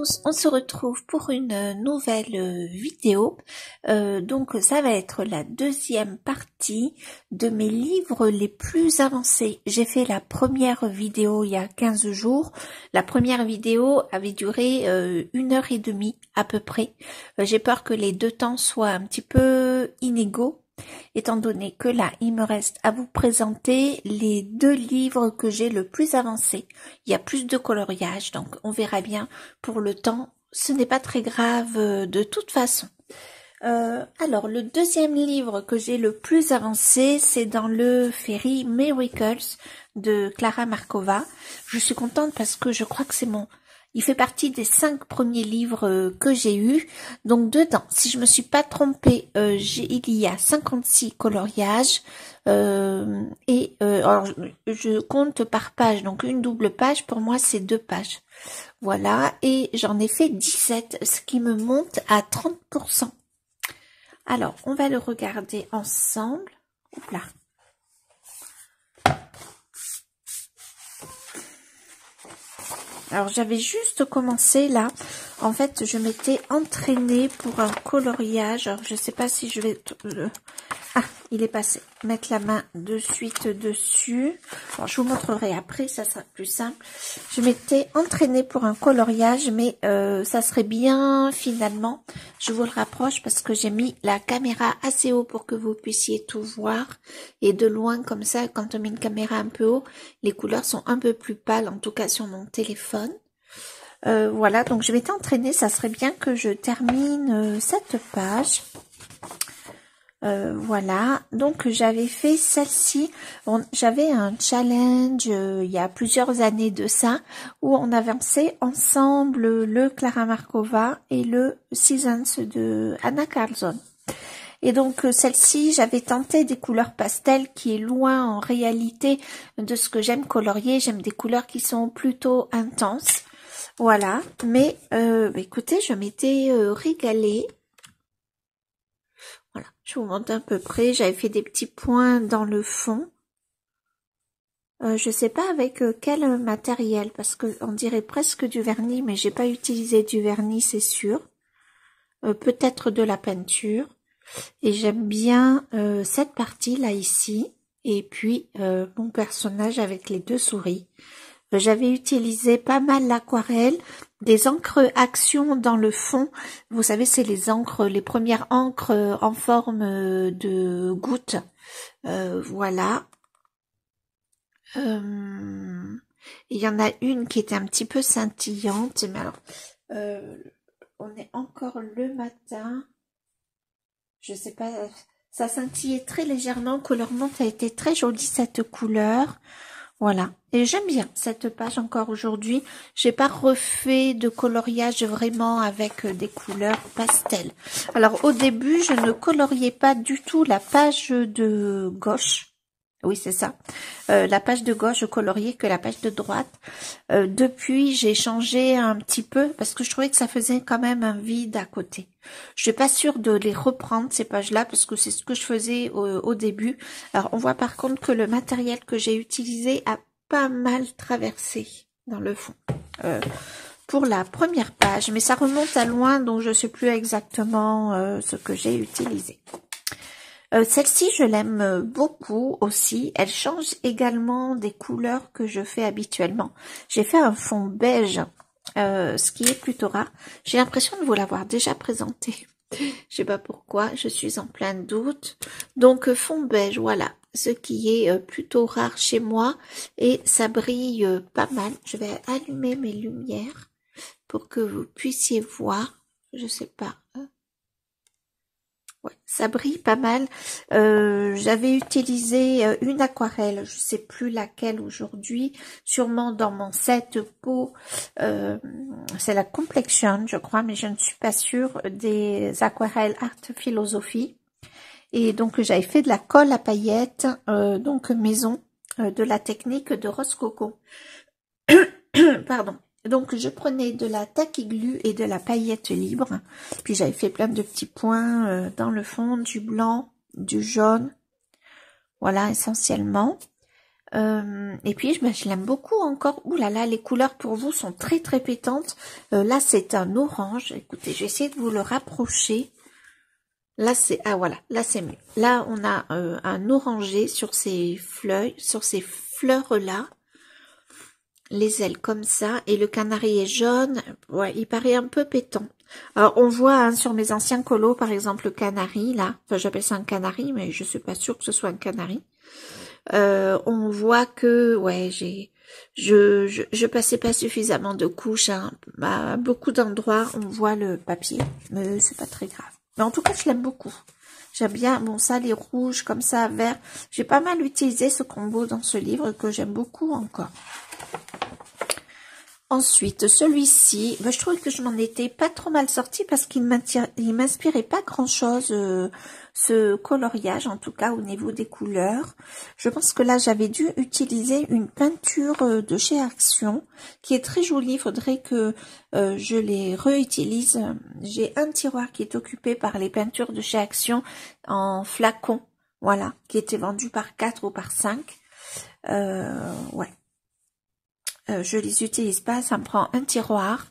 tous, on se retrouve pour une nouvelle vidéo. Donc ça va être la deuxième partie de mes livres les plus avancés. J'ai fait la première vidéo il y a 15 jours. La première vidéo avait duré 1h30 à peu près. J'ai peur que les deux temps soient un petit peu inégaux, étant donné que là, il me reste à vous présenter les deux livres que j'ai le plus avancés. Il y a plus de coloriage, donc on verra bien pour le temps. Ce n'est pas très grave de toute façon. Alors, le deuxième livre que j'ai le plus avancé, c'est dans le Fairy Miracles de Klara Markova. Je suis contente parce que je crois que c'est il fait partie des 5 premiers livres que j'ai eus. Donc dedans, si je me suis pas trompée, il y a 56 coloriages. Alors, je compte par page, donc une double page, pour moi c'est 2 pages. Voilà, et j'en ai fait 17, ce qui me monte à 30%. Alors, on va le regarder ensemble. Oups là. Alors, j'avais juste commencé là. En fait, je m'étais entraînée pour un coloriage. Alors, je sais pas si je vais... Ah, il est passé. Mettre la main de suite dessus. Alors, je vous montrerai après, ça sera plus simple. Je m'étais entraînée pour un coloriage, mais ça serait bien finalement. Je vous le rapproche parce que j'ai mis la caméra assez haut pour que vous puissiez tout voir. Et de loin, comme ça, quand on met une caméra un peu haut, les couleurs sont un peu plus pâles, en tout cas sur mon téléphone. Voilà, donc je m'étais entraînée. Ça serait bien que je termine cette page. Voilà, donc j'avais fait celle-ci, j'avais un challenge il y a plusieurs années de ça, où on avançait ensemble le Klara Markova et le Seasons de Anna Carlson. Et donc celle-ci, j'avais tenté des couleurs pastel qui est loin en réalité de ce que j'aime colorier. J'aime des couleurs qui sont plutôt intenses, voilà, mais écoutez, je m'étais régalée. Voilà, je vous montre à peu près. J'avais fait des petits points dans le fond. Je sais pas avec quel matériel, parce que on dirait presque du vernis, mais j'ai pas utilisé du vernis, c'est sûr. Peut-être de la peinture. Et j'aime bien cette partie là ici. Et puis mon personnage avec les 2 souris. J'avais utilisé pas mal l'aquarelle, des encres action dans le fond. Vous savez, c'est les encres, les premières encres en forme de gouttes. Voilà. Il y en a une qui était un petit peu scintillante. Mais alors, on est encore le matin. Je sais pas, ça scintillait très légèrement. Couleur menthe a été très jolie cette couleur. Voilà, et j'aime bien cette page encore aujourd'hui. J'ai pas refait de coloriage vraiment avec des couleurs pastel. Alors au début, je ne coloriais pas du tout la page de gauche. Oui, c'est ça. La page de gauche, je coloriais que la page de droite. Depuis, j'ai changé un petit peu parce que je trouvais que ça faisait quand même un vide à côté. Je suis pas sûre de les reprendre ces pages-là parce que c'est ce que je faisais au début. Alors, on voit par contre que le matériel que j'ai utilisé a pas mal traversé dans le fond. Pour la première page, mais ça remonte à loin, donc je sais plus exactement ce que j'ai utilisé. Celle-ci, je l'aime beaucoup aussi. Elle change également des couleurs que je fais habituellement. J'ai fait un fond beige, ce qui est plutôt rare. J'ai l'impression de vous l'avoir déjà présenté. Je sais pas pourquoi, je suis en plein doute. Donc, fond beige, voilà. Ce qui est plutôt rare chez moi. Et ça brille pas mal. Je vais allumer mes lumières pour que vous puissiez voir. Je sais pas. Ouais, ça brille pas mal. J'avais utilisé une aquarelle, je sais plus laquelle aujourd'hui, sûrement dans mon set peau. C'est la Complexion, je crois, mais je ne suis pas sûre, des aquarelles Art Philosophie. Et donc j'avais fait de la colle à paillettes, donc maison, de la technique de Rose Coco. Pardon. Donc, je prenais de la tacky glue et de la paillette libre. Puis, j'avais fait plein de petits points dans le fond, du blanc, du jaune. Voilà, essentiellement. Et puis, je l'aime beaucoup encore. Ouh là là, les couleurs pour vous sont très très pétantes. Là, c'est un orange. Écoutez, je vais essayer de vous le rapprocher. Là, c'est voilà, là c'est mieux. Là, on a un orangé sur ces fleurs là, les ailes comme ça, et le canari est jaune. Ouais, il paraît un peu pétant. Alors, on voit hein, sur mes anciens colos, par exemple, le canari là. Enfin, j'appelle ça un canari, mais je suis pas sûre que ce soit un canari. On voit que ouais, je passais pas suffisamment de couches. Hein. À beaucoup d'endroits, on voit le papier, mais c'est pas très grave. Mais en tout cas, je l'aime beaucoup. J'aime bien, bon ça, les rouges comme ça, vert. J'ai pas mal utilisé ce combo dans ce livre que j'aime beaucoup encore. Ensuite, celui-ci, je trouvais que je m'en étais pas trop mal sortie parce qu'il m'inspirait pas grand-chose, ce coloriage, en tout cas au niveau des couleurs. Je pense que là, j'avais dû utiliser une peinture de chez Action, qui est très jolie. Il faudrait que je les réutilise. J'ai un tiroir qui est occupé par les peintures de chez Action en flacon, voilà, qui était vendu par 4 ou par 5. Ouais. Je les utilise pas, ça me prend un tiroir.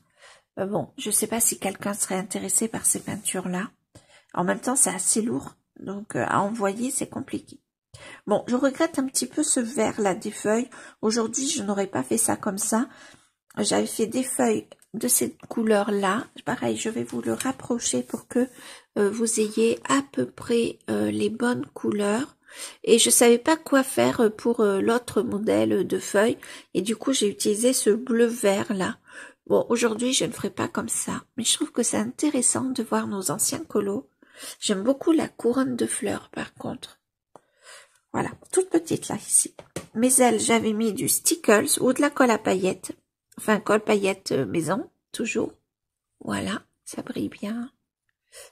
Bon, je sais pas si quelqu'un serait intéressé par ces peintures-là. En même temps, c'est assez lourd, donc à envoyer, c'est compliqué. Bon, je regrette un petit peu ce vert-là des feuilles. Aujourd'hui, je n'aurais pas fait ça comme ça. J'avais fait des feuilles de cette couleur-là. Pareil, je vais vous le rapprocher pour que vous ayez à peu près les bonnes couleurs. Et je savais pas quoi faire pour l'autre modèle de feuilles. Et du coup, j'ai utilisé ce bleu vert là. Bon, aujourd'hui, je ne ferai pas comme ça. Mais je trouve que c'est intéressant de voir nos anciens colos. J'aime beaucoup la couronne de fleurs, par contre. Voilà, toute petite là, ici. Mes ailes, j'avais mis du Stickles ou de la colle à paillettes. Enfin, colle paillettes maison, toujours. Voilà, ça brille bien.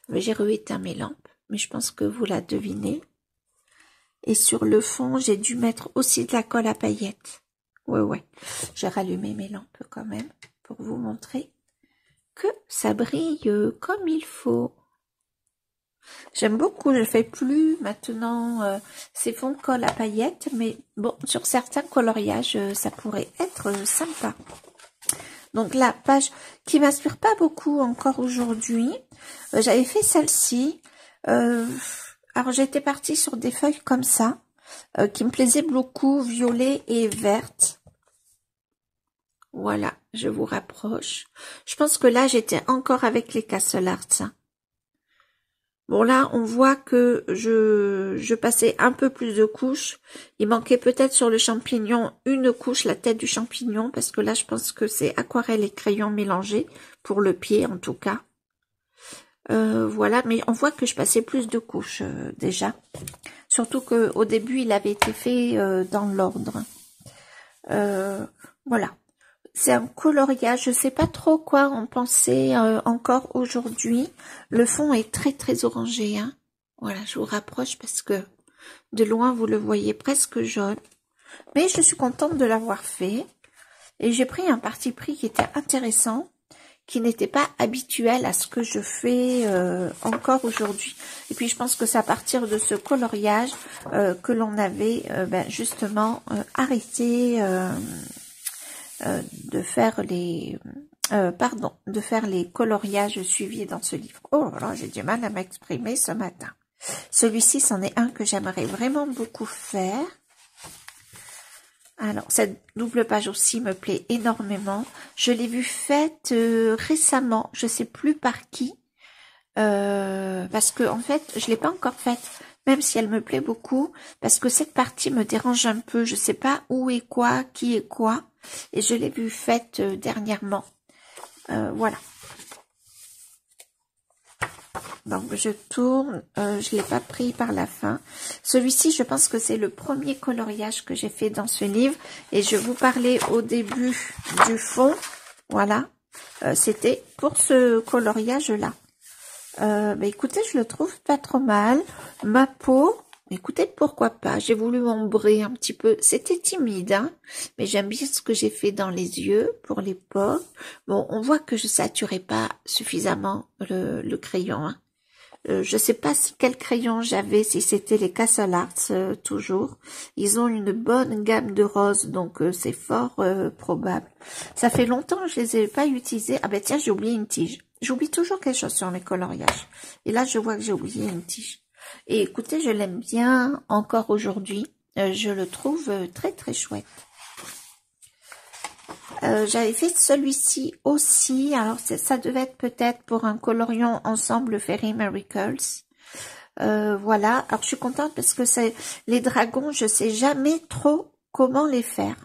J'ai rééteint mes lampes, mais je pense que vous la devinez. Et sur le fond, j'ai dû mettre aussi de la colle à paillettes. Ouais. J'ai rallumé mes lampes quand même pour vous montrer que ça brille comme il faut. J'aime beaucoup, je fais plus maintenant ces fonds de colle à paillettes, mais bon, sur certains coloriages, ça pourrait être sympa. Donc la page qui m'inspire pas beaucoup encore aujourd'hui, j'avais fait celle-ci. Alors j'étais partie sur des feuilles comme ça, qui me plaisaient beaucoup, violet et verte. Voilà, je vous rapproche. Je pense que là j'étais encore avec les Castle Arts. Bon là, on voit que je passais un peu plus de couches. Il manquait peut-être sur le champignon une couche, la tête du champignon, parce que là, je pense que c'est aquarelle et crayon mélangés, pour le pied en tout cas. Voilà, mais on voit que je passais plus de couches déjà. Surtout qu'au début, il avait été fait dans l'ordre. Voilà. C'est un coloriage, je sais pas trop quoi en penser encore aujourd'hui. Le fond est très très orangé. Hein. Voilà, je vous rapproche parce que de loin vous le voyez presque jaune. Mais je suis contente de l'avoir fait. Et j'ai pris un parti pris qui était intéressant, qui n'était pas habituel à ce que je fais encore aujourd'hui. Et puis je pense que c'est à partir de ce coloriage que l'on avait justement arrêté... de faire les coloriages suivis dans ce livre. Oh là, j'ai du mal à m'exprimer ce matin. Celui-ci, c'en est un que j'aimerais vraiment beaucoup faire. Alors, cette double page aussi me plaît énormément. Je l'ai vue faite récemment, je sais plus par qui, parce que en fait, je l'ai pas encore faite, même si elle me plaît beaucoup, parce que cette partie me dérange un peu. Je sais pas où est quoi, qui est quoi. Et je l'ai vue faite dernièrement. Voilà. Donc je tourne, je l'ai pas pris par la fin. Celui-ci, je pense que c'est le premier coloriage que j'ai fait dans ce livre. Et je vous parlais au début du fond. Voilà. C'était pour ce coloriage-là. Écoutez, je le trouve pas trop mal. Ma peau... Écoutez, pourquoi pas, j'ai voulu ombrer un petit peu, c'était timide, hein, mais j'aime bien ce que j'ai fait dans les yeux pour les paumes. Bon, on voit que je saturais pas suffisamment le crayon, hein. Je sais pas si quel crayon j'avais, si c'était les Castle Arts, toujours. Ils ont une bonne gamme de roses, donc c'est fort probable. Ça fait longtemps que je les ai pas utilisés. Ah ben tiens, j'ai oublié une tige. J'oublie toujours quelque chose sur mes coloriages. Et là, je vois que j'ai oublié une tige. Et écoutez, je l'aime bien encore aujourd'hui. Je le trouve très très chouette. J'avais fait celui-ci aussi. Alors ça devait être peut-être pour un coloriant ensemble Fairy Miracles. Voilà. Alors je suis contente parce que c'est les dragons, je sais jamais trop comment les faire.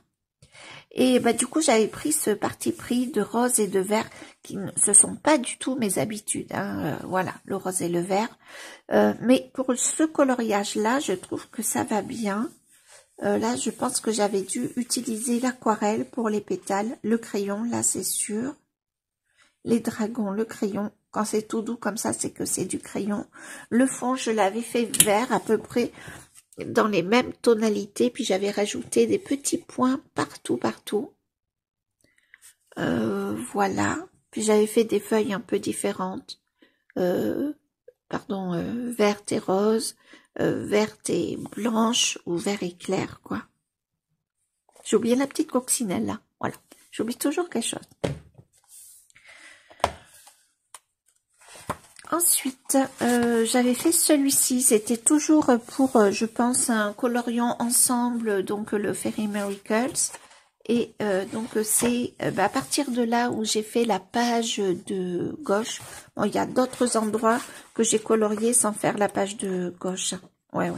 Et bah du coup j'avais pris ce parti pris de rose et de vert qui ne se sont pas du tout mes habitudes. Hein. Voilà, le rose et le vert. Mais pour ce coloriage là, je trouve que ça va bien. Là, je pense que j'avais dû utiliser l'aquarelle pour les pétales, le crayon, là, c'est sûr. Les dragons, le crayon. Quand c'est tout doux comme ça, c'est que c'est du crayon. Le fond, je l'avais fait vert à peu près dans les mêmes tonalités. Puis j'avais rajouté des petits points partout, partout. Voilà. Puis j'avais fait des feuilles un peu différentes. Verte et rose. Verte et blanche ou vert et clair, quoi. J'ai oublié la petite coccinelle, là. Voilà. J'oublie toujours quelque chose. Ensuite, j'avais fait celui-ci. C'était toujours pour, je pense, un coloriant ensemble, donc le Fairy Miracles. Et donc, c'est à partir de là où j'ai fait la page de gauche. Bon, il y a d'autres endroits que j'ai colorié sans faire la page de gauche. Ouais.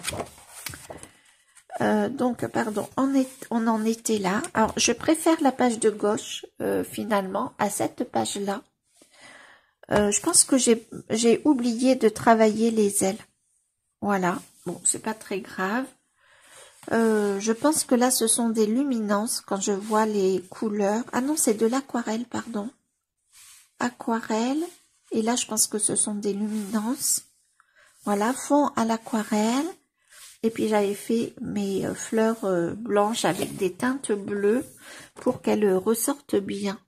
Donc, pardon, on en était là. Alors, je préfère la page de gauche, finalement, à cette page-là. Je pense que j'ai oublié de travailler les ailes. Voilà. Bon, c'est pas très grave. Je pense que là, ce sont des luminances quand je vois les couleurs. Ah non, c'est de l'aquarelle, pardon. Aquarelle. Et là, je pense que ce sont des luminances. Voilà, fond à l'aquarelle. Et puis, j'avais fait mes fleurs blanches avec des teintes bleues pour qu'elles ressortent bien.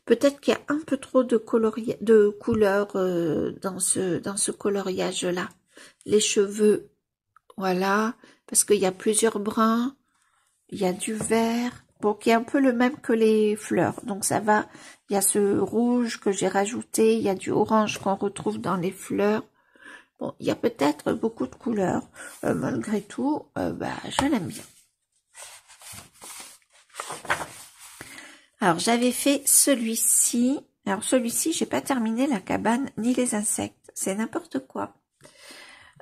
Peut-être qu'il y a un peu trop de couleurs dans ce coloriage-là. Les cheveux, voilà, parce qu'il y a plusieurs bruns, il y a du vert, bon, qui est un peu le même que les fleurs. Donc ça va, il y a ce rouge que j'ai rajouté, il y a du orange qu'on retrouve dans les fleurs. Bon, il y a peut-être beaucoup de couleurs. Malgré tout, je l'aime bien. Alors, j'avais fait celui-ci. Alors, celui-ci, j'ai pas terminé la cabane ni les insectes. C'est n'importe quoi.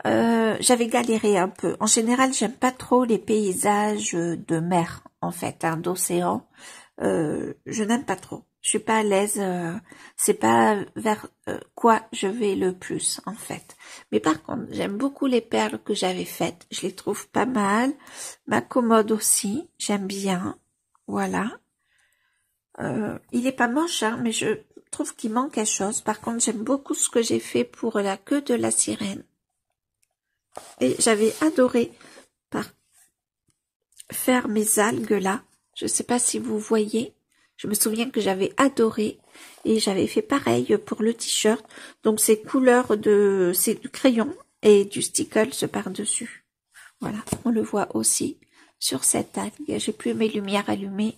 J'avais galéré un peu. En général, j'aime pas trop les paysages de mer, en fait, hein, d'océan. Je n'aime pas trop. Je suis pas à l'aise. C'est pas vers quoi je vais le plus, en fait. Mais par contre, j'aime beaucoup les perles que j'avais faites. Je les trouve pas mal. Ma commode aussi, j'aime bien. Voilà. Il est pas moche, hein, mais je trouve qu'il manque quelque chose. Par contre, j'aime beaucoup ce que j'ai fait pour la queue de la sirène. Et j'avais adoré faire mes algues là. Je sais pas si vous voyez. Je me souviens que j'avais adoré. Et j'avais fait pareil pour le t-shirt. Donc, c'est du crayon et du stickles par-dessus. Voilà, on le voit aussi sur cette algue. J'ai plus mes lumières allumées,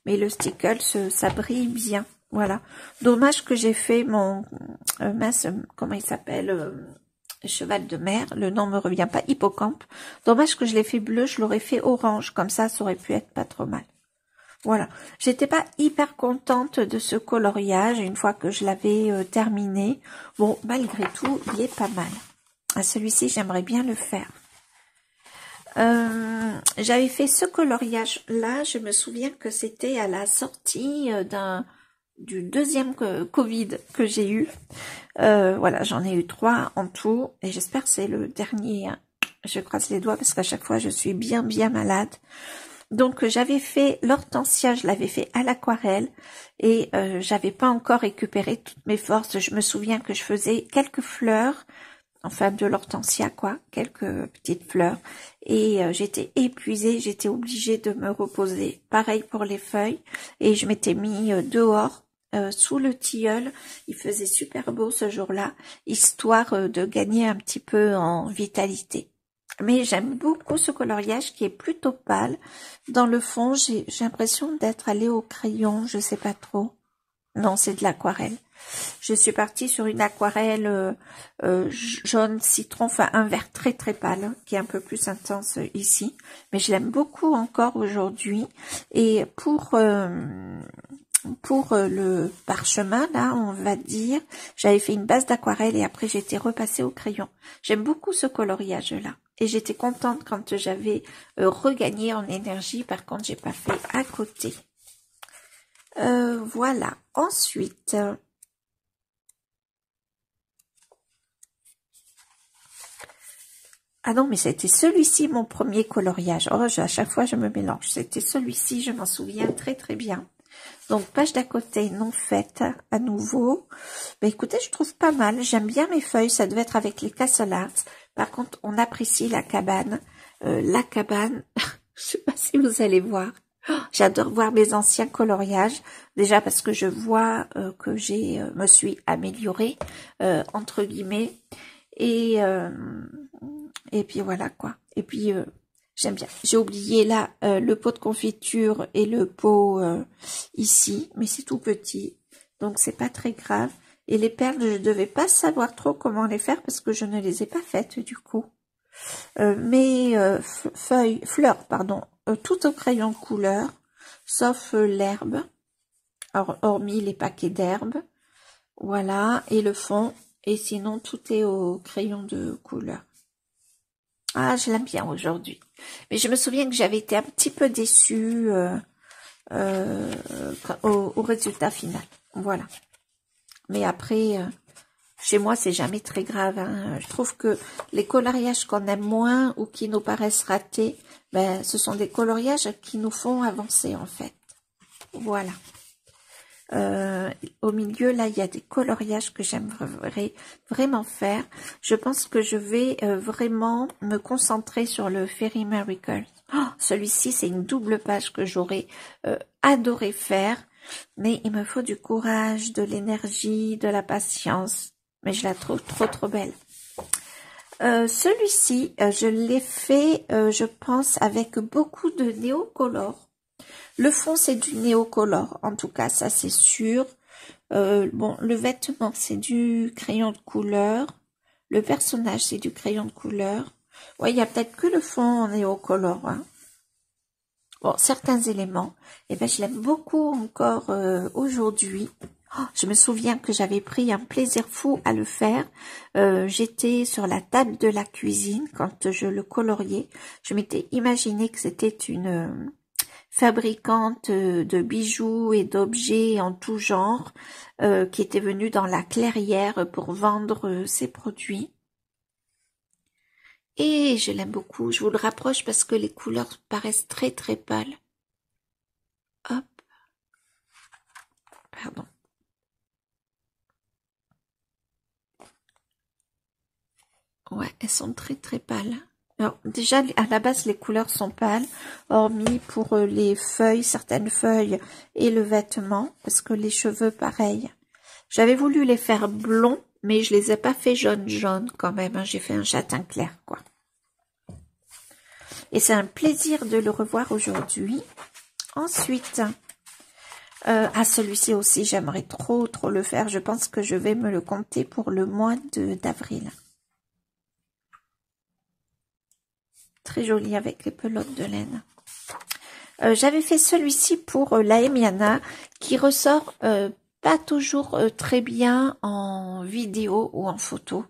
mais le stickle, ça brille bien. Voilà. Dommage que j'ai fait mon comment il s'appelle, cheval de mer. Le nom me revient pas, hippocampe. Dommage que je l'ai fait bleu, je l'aurais fait orange, comme ça aurait pu être pas trop mal. Voilà. J'étais pas hyper contente de ce coloriage une fois que je l'avais terminé. Bon, malgré tout, il est pas mal. À celui-ci, j'aimerais bien le faire. J'avais fait ce coloriage là, je me souviens que c'était à la sortie du deuxième Covid que j'ai eu. Voilà, j'en ai eu 3 en tout et j'espère que c'est le dernier. Hein. Je croise les doigts parce qu'à chaque fois je suis bien malade. Donc j'avais fait l'hortensia, je l'avais fait à l'aquarelle et j'avais pas encore récupéré toutes mes forces. Je me souviens que je faisais quelques fleurs. Enfin, de l'hortensia, quoi, quelques petites fleurs. Et j'étais épuisée, j'étais obligée de me reposer. Pareil pour les feuilles. Et je m'étais mis dehors sous le tilleul. Il faisait super beau ce jour-là, histoire de gagner un petit peu en vitalité. Mais j'aime beaucoup ce coloriage qui est plutôt pâle. Dans le fond, j'ai l'impression d'être allée au crayon, je sais pas trop. Non, c'est de l'aquarelle. Je suis partie sur une aquarelle jaune citron, enfin un vert très très pâle, qui est un peu plus intense ici. Mais je l'aime beaucoup encore aujourd'hui. Et pour le parchemin, là, on va dire, j'avais fait une base d'aquarelle et après j'étais repassée au crayon. J'aime beaucoup ce coloriage-là. Et j'étais contente quand j'avais regagné en énergie. Par contre, j'ai pas fait à côté. Voilà. Ensuite, ah non, mais c'était celui-ci mon premier coloriage. Oh, à chaque fois je me mélange. C'était celui-ci, je m'en souviens très très bien. Donc page d'à côté non faite à nouveau. Ben écoutez, je trouve pas mal. J'aime bien mes feuilles. Ça devait être avec les Castle Arts. Par contre, on apprécie la cabane. La cabane, je sais pas si vous allez voir. J'adore voir mes anciens coloriages, déjà parce que je vois que me suis améliorée entre guillemets et puis voilà quoi. Et puis j'aime bien. J'ai oublié là le pot de confiture et le pot ici, mais c'est tout petit, donc c'est pas très grave. Et les perles, je devais pas savoir trop comment les faire parce que je ne les ai pas faites du coup. Mes fleurs, pardon, tout au crayon de couleur, sauf l'herbe, hormis les paquets d'herbes, voilà, et le fond, et sinon tout est au crayon de couleur. Ah, je l'aime bien aujourd'hui. Mais je me souviens que j'avais été un petit peu déçue au résultat final, voilà. Mais après... chez moi, c'est jamais très grave. Hein. Je trouve que les coloriages qu'on aime moins ou qui nous paraissent ratés, ben, ce sont des coloriages qui nous font avancer, en fait. Voilà. Au milieu, là, il y a des coloriages que j'aimerais vraiment faire. Je pense que je vais vraiment me concentrer sur le Fairy Miracle. Oh, celui-ci, c'est une double page que j'aurais adoré faire. Mais il me faut du courage, de l'énergie, de la patience. Mais je la trouve trop belle. Celui-ci, je l'ai fait, je pense, avec beaucoup de néocolore. Le fond, c'est du néocolore, en tout cas, ça c'est sûr. Bon, le vêtement, c'est du crayon de couleur. Le personnage, c'est du crayon de couleur. Ouais, il y a peut-être que le fond en néocolore. Hein. Bon, certains éléments, eh ben, je l'aime beaucoup encore aujourd'hui. Oh, je me souviens que j'avais pris un plaisir fou à le faire. J'étais sur la table de la cuisine quand je le coloriais. Je m'étais imaginé que c'était une fabricante de bijoux et d'objets en tout genre qui était venue dans la clairière pour vendre ses produits. Et je l'aime beaucoup. Je vous le rapproche parce que les couleurs paraissent très pâles. Hop. Pardon. Ouais, elles sont très pâles. Alors déjà, à la base, les couleurs sont pâles, hormis pour les feuilles, certaines feuilles et le vêtement, parce que les cheveux, pareil. J'avais voulu les faire blonds, mais je les ai pas fait jaune quand même. Hein. J'ai fait un châtain clair, quoi. Et c'est un plaisir de le revoir aujourd'hui. Ensuite, à celui-ci aussi, j'aimerais trop le faire. Je pense que je vais me le compter pour le mois d'avril. Très joli avec les pelotes de laine. J'avais fait celui-ci pour la Emiana qui ressort pas toujours très bien en vidéo ou en photo.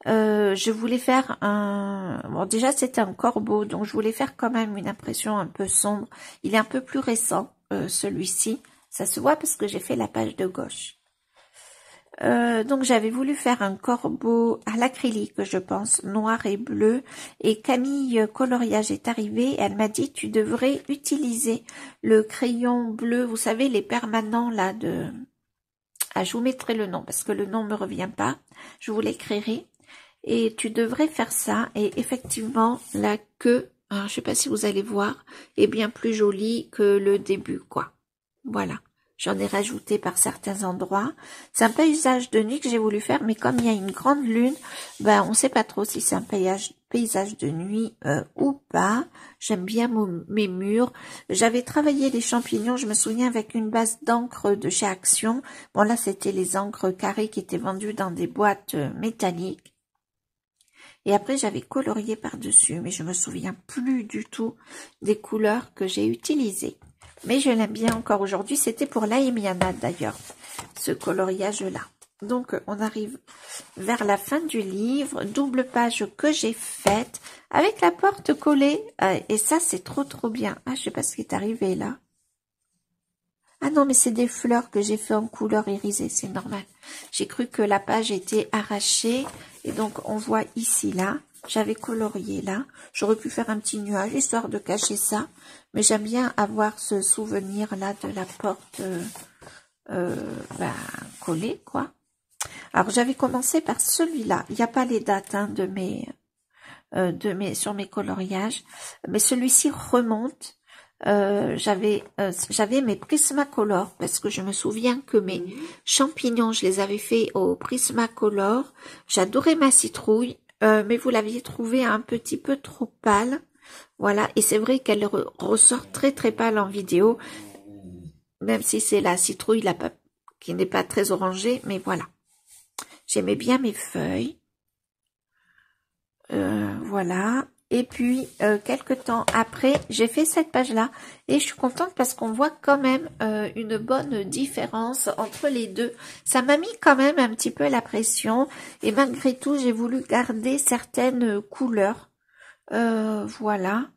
Je voulais faire un... Bon, déjà, c'était un corbeau, donc je voulais faire quand même une impression un peu sombre. Il est un peu plus récent, celui-ci. Ça se voit parce que j'ai fait la page de gauche. Donc j'avais voulu faire un corbeau à l'acrylique, je pense, noir et bleu. Et Camille Coloriage est arrivée. Elle m'a dit, tu devrais utiliser le crayon bleu, vous savez, les permanents là de... Ah, je vous mettrai le nom parce que le nom me revient pas. Je vous l'écrirai. Et tu devrais faire ça. Et effectivement, la queue, alors, je sais pas si vous allez voir, est bien plus jolie que le début, quoi. Voilà. J'en ai rajouté par certains endroits. C'est un paysage de nuit que j'ai voulu faire, mais comme il y a une grande lune, ben on sait pas trop si c'est un paysage de nuit ou pas. J'aime bien mes murs. J'avais travaillé les champignons, je me souviens, avec une base d'encre de chez Action. Bon là, c'était les encres carrées qui étaient vendues dans des boîtes métalliques. Et après, j'avais colorié par-dessus, mais je me souviens plus du tout des couleurs que j'ai utilisées. Mais je l'aime bien encore aujourd'hui. C'était pour l'Aemiana d'ailleurs, ce coloriage-là. Donc, on arrive vers la fin du livre. Double page que j'ai faite avec la porte collée. Et ça, c'est trop bien. Ah, je sais pas ce qui est arrivé là. Ah non, mais c'est des fleurs que j'ai fait en couleur irisée. C'est normal. J'ai cru que la page était arrachée. Et donc, on voit ici, là. J'avais colorié là. J'aurais pu faire un petit nuage, histoire de cacher ça. Mais j'aime bien avoir ce souvenir-là de la porte collée, quoi. Alors, j'avais commencé par celui-là. Il n'y a pas les dates hein, sur mes coloriages. Mais celui-ci remonte. J'avais mes Prismacolor parce que je me souviens que mes champignons, je les avais fait au Prismacolor. J'adorais ma citrouille. Mais vous l'aviez trouvé un petit peu trop pâle. Voilà, et c'est vrai qu'elle ressort très pâle en vidéo, même si c'est la citrouille qui n'est pas très orangée, mais voilà. J'aimais bien mes feuilles. Voilà. Et puis, quelques temps après, j'ai fait cette page-là. Et je suis contente parce qu'on voit quand même une bonne différence entre les deux. Ça m'a mis quand même un petit peu la pression. Et malgré tout, j'ai voulu garder certaines couleurs. Voilà.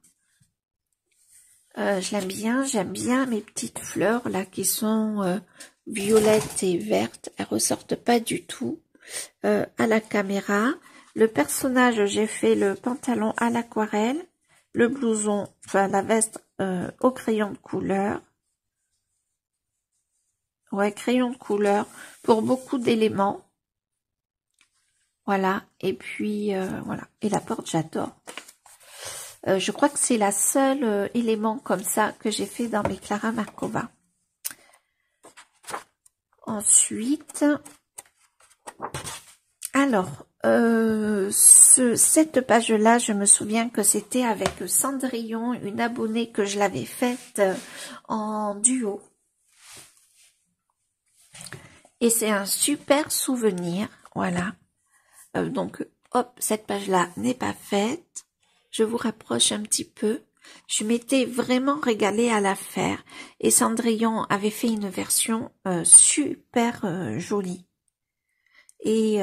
Je l'aime bien. J'aime bien mes petites fleurs là qui sont violettes et vertes. Elles ressortent pas du tout à la caméra. Le personnage, j'ai fait le pantalon à l'aquarelle, le blouson, enfin la veste au crayon de couleur. Ouais, crayon de couleur pour beaucoup d'éléments. Voilà, et puis voilà. Et la porte, j'adore. Je crois que c'est la seule élément comme ça que j'ai fait dans mes Clara Markova. Ensuite, alors, cette page-là, je me souviens que c'était avec Cendrillon, une abonnée que je l'avais faite en duo. Et c'est un super souvenir, voilà. Donc, hop, cette page-là n'est pas faite. Je vous rapproche un petit peu. Je m'étais vraiment régalée à la faire. Et Cendrillon avait fait une version super jolie. Et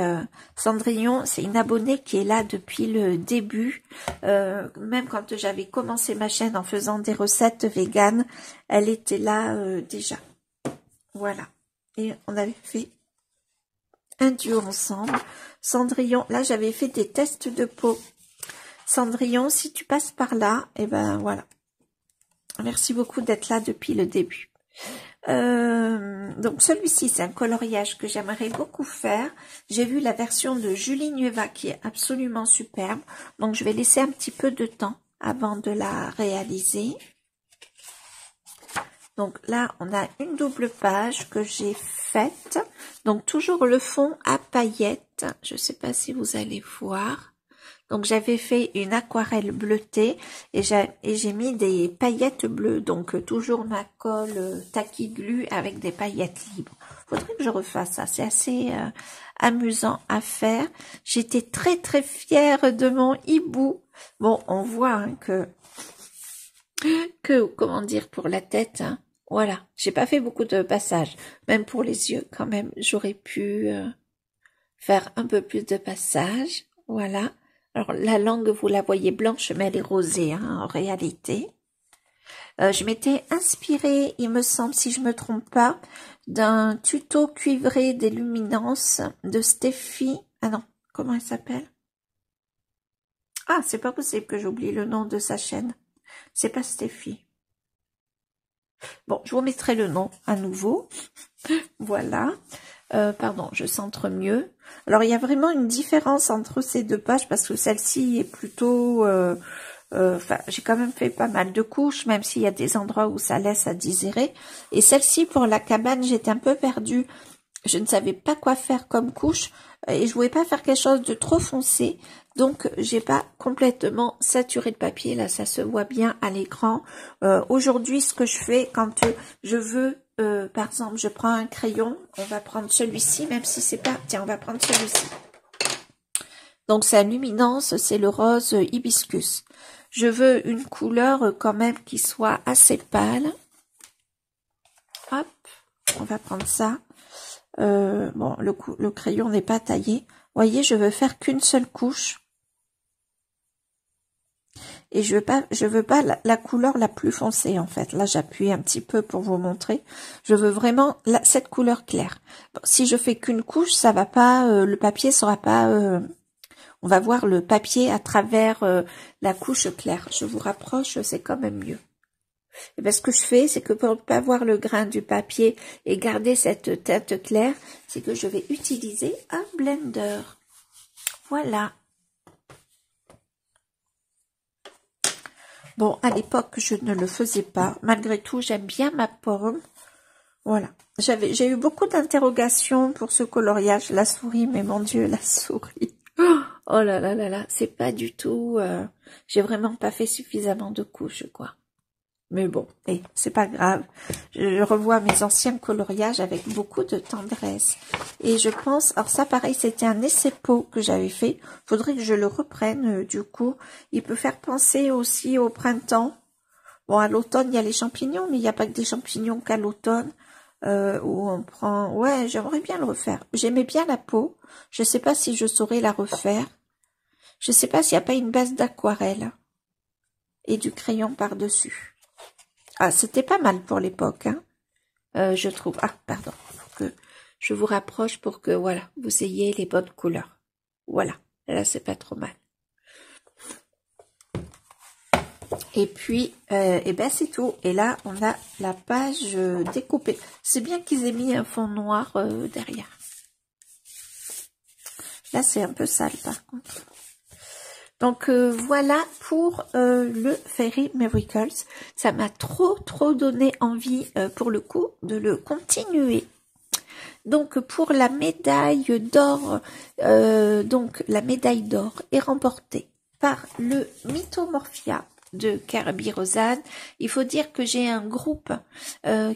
Cendrillon, c'est une abonnée qui est là depuis le début. Même quand j'avais commencé ma chaîne en faisant des recettes véganes, elle était là déjà. Voilà. Et on avait fait un duo ensemble. Cendrillon, là j'avais fait des tests de peau. Cendrillon, si tu passes par là, et ben voilà. Merci beaucoup d'être là depuis le début. Donc celui-ci, c'est un coloriage que j'aimerais beaucoup faire. J'ai vu la version de Julie Nueva qui est absolument superbe. Donc je vais laisser un petit peu de temps avant de la réaliser. Donc là, on a une double page que j'ai faite. Donc toujours le fond à paillettes. Je ne sais pas si vous allez voir. Donc j'avais fait une aquarelle bleutée et j'ai mis des paillettes bleues. Donc toujours ma colle Tacky Glue avec des paillettes libres. Faudrait que je refasse ça. C'est assez amusant à faire. J'étais très fière de mon hibou. Bon, on voit hein, comment dire, pour la tête, hein, voilà, j'ai pas fait beaucoup de passages, même pour les yeux quand même, j'aurais pu faire un peu plus de passages, voilà. Alors la langue, vous la voyez blanche, mais elle est rosée hein, en réalité. Je m'étais inspirée, il me semble, si je me trompe pas, d'un tuto cuivré des luminances de Steffi. Ah non, comment elle s'appelle? Ah, c'est pas possible que j'oublie le nom de sa chaîne. C'est pas Steffi. Bon, je vous mettrai le nom à nouveau. Voilà. Pardon, je centre mieux. Alors, il y a vraiment une différence entre ces deux pages parce que celle-ci est plutôt Enfin, j'ai quand même fait pas mal de couches, même s'il y a des endroits où ça laisse à désirer. Et celle-ci, pour la cabane, j'étais un peu perdue. Je ne savais pas quoi faire comme couche et je voulais pas faire quelque chose de trop foncé. Donc, j'ai pas complètement saturé de papier. Là, ça se voit bien à l'écran. Aujourd'hui, ce que je fais quand je veux, par exemple, je prends un crayon. On va prendre celui-ci, même si c'est pas... Tiens, on va prendre celui-ci. Donc, sa luminance, c'est le rose hibiscus. Je veux une couleur quand même qui soit assez pâle. Hop, on va prendre ça. Bon, le crayon n'est pas taillé. Vous voyez, je veux faire qu'une seule couche. Et je veux pas la couleur la plus foncée, en fait. Là, j'appuie un petit peu pour vous montrer. Je veux vraiment cette couleur claire. Bon, si je fais qu'une couche, ça va pas, le papier sera pas, on va voir le papier à travers la couche claire. Je vous rapproche, c'est quand même mieux. Et bien, ce que je fais, c'est que pour ne pas voir le grain du papier et garder cette teinte claire, c'est que je vais utiliser un blender. Voilà. Bon, à l'époque, je ne le faisais pas. Malgré tout, j'aime bien ma pomme. Voilà. J'ai eu beaucoup d'interrogations pour ce coloriage. La souris, mais mon Dieu, la souris. Oh là là là là, c'est pas du tout... j'ai vraiment pas fait suffisamment de couches, quoi. Mais bon, c'est pas grave. Je revois mes anciens coloriages avec beaucoup de tendresse. Et je pense, alors ça pareil, c'était un essai pot que j'avais fait. Faudrait que je le reprenne du coup. Il peut faire penser aussi au printemps. Bon, à l'automne, il y a les champignons, mais il n'y a pas que des champignons qu'à l'automne. Où on prend... Ouais, j'aimerais bien le refaire. J'aimais bien la peau. Je sais pas si je saurais la refaire. Je sais pas s'il n'y a pas une base d'aquarelle. Et du crayon par-dessus. Ah, c'était pas mal pour l'époque, hein. Je trouve. Ah, pardon. Faut que je vous rapproche pour que, voilà, vous ayez les bonnes couleurs. Voilà. Là, c'est pas trop mal. Et puis, et ben c'est tout. Et là, on a la page découpée. C'est bien qu'ils aient mis un fond noir derrière. Là, c'est un peu sale, par contre. Donc voilà pour le Fairy Miracles. Ça m'a trop donné envie pour le coup de le continuer. Donc pour la médaille d'or, la médaille d'or est remportée par le Mythomorphia de Kerby Rosanne. Il faut dire que j'ai un groupe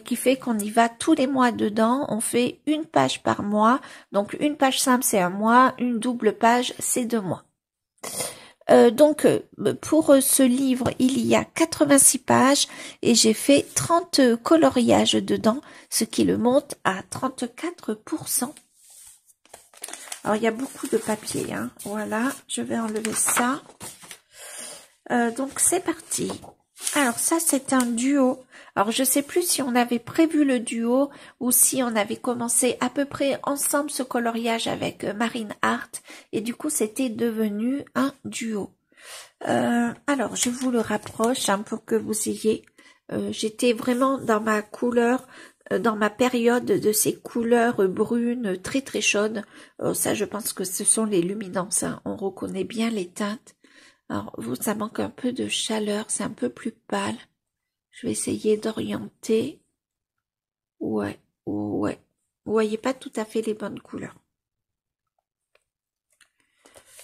qui fait qu'on y va tous les mois dedans. On fait une page par mois. Donc une page simple c'est un mois, une double page c'est 2 mois. Donc, pour ce livre, il y a 86 pages et j'ai fait 30 coloriages dedans, ce qui le monte à 34%. Alors, il y a beaucoup de papier, hein. Voilà, je vais enlever ça. Donc, c'est parti. Alors, ça, c'est un duo. Alors, je sais plus si on avait prévu le duo ou si on avait commencé à peu près ensemble ce coloriage avec Marine Art. Et du coup, c'était devenu un duo. Alors, je vous le rapproche hein, pour que vous ayez... J'étais vraiment dans ma couleur, dans ma période de ces couleurs brunes très chaudes. Ça, je pense que ce sont les luminances. Hein. On reconnaît bien les teintes. Alors, vous, ça manque un peu de chaleur. C'est un peu plus pâle. Je vais essayer d'orienter. Ouais. Vous voyez pas tout à fait les bonnes couleurs.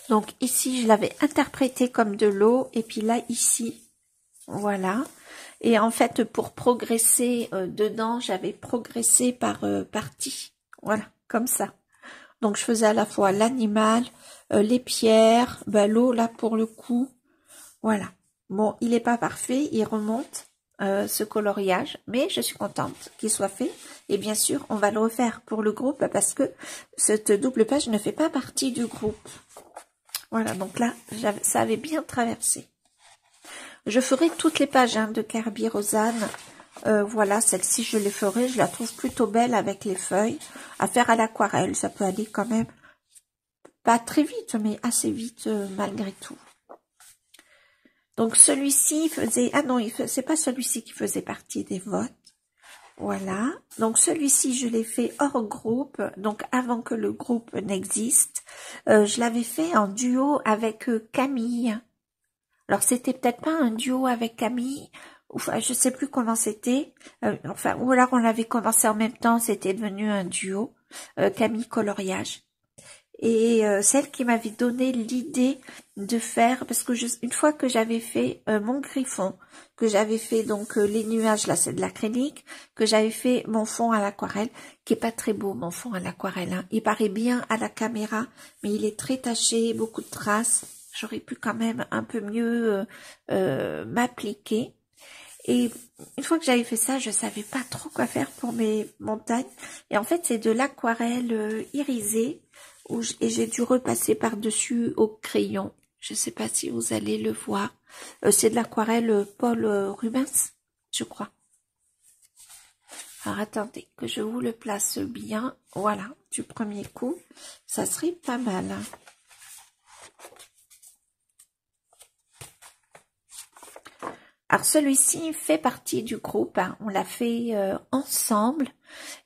Donc ici, je l'avais interprété comme de l'eau. Et puis là, ici, voilà. Et en fait, pour progresser dedans, j'avais progressé par partie. Voilà, comme ça. Donc, je faisais à la fois l'animal, les pierres, l'eau, là, pour le coup. Voilà. Bon, il n'est pas parfait, il remonte. Ce coloriage, mais je suis contente qu'il soit fait et bien sûr on va le refaire pour le groupe parce que cette double page ne fait pas partie du groupe. Voilà, donc là ça avait bien traversé. Je ferai toutes les pages hein, de Kerby Rosanne. Voilà, celle-ci je les ferai, je la trouve plutôt belle avec les feuilles. À faire à l'aquarelle, ça peut aller quand même pas très vite mais assez vite malgré tout. Donc celui-ci faisait... Ah non, c'est pas celui-ci qui faisait partie des votes. Voilà. Donc celui-ci, je l'ai fait hors groupe. Donc avant que le groupe n'existe. Je l'avais fait en duo avec Camille. Alors c'était peut-être pas un duo avec Camille, enfin je sais plus comment c'était, enfin ou alors on l'avait commencé en même temps, c'était devenu un duo, Camille Coloriage. Et celle qui m'avait donné l'idée de faire, parce que une fois que j'avais fait mon griffon, que j'avais fait donc les nuages, là c'est de l'acrylique, que j'avais fait mon fond à l'aquarelle, qui est pas très beau mon fond à l'aquarelle, hein. Il paraît bien à la caméra, mais il est très taché, beaucoup de traces, j'aurais pu quand même un peu mieux m'appliquer. Et une fois que j'avais fait ça, je savais pas trop quoi faire pour mes montagnes. Et en fait, c'est de l'aquarelle irisée et j'ai dû repasser par-dessus au crayon. Je sais pas si vous allez le voir. C'est de l'aquarelle Paul Rubens, je crois. Alors attendez que je vous le place bien. Voilà, du premier coup, ça serait pas mal. Alors celui-ci fait partie du groupe, hein. On l'a fait ensemble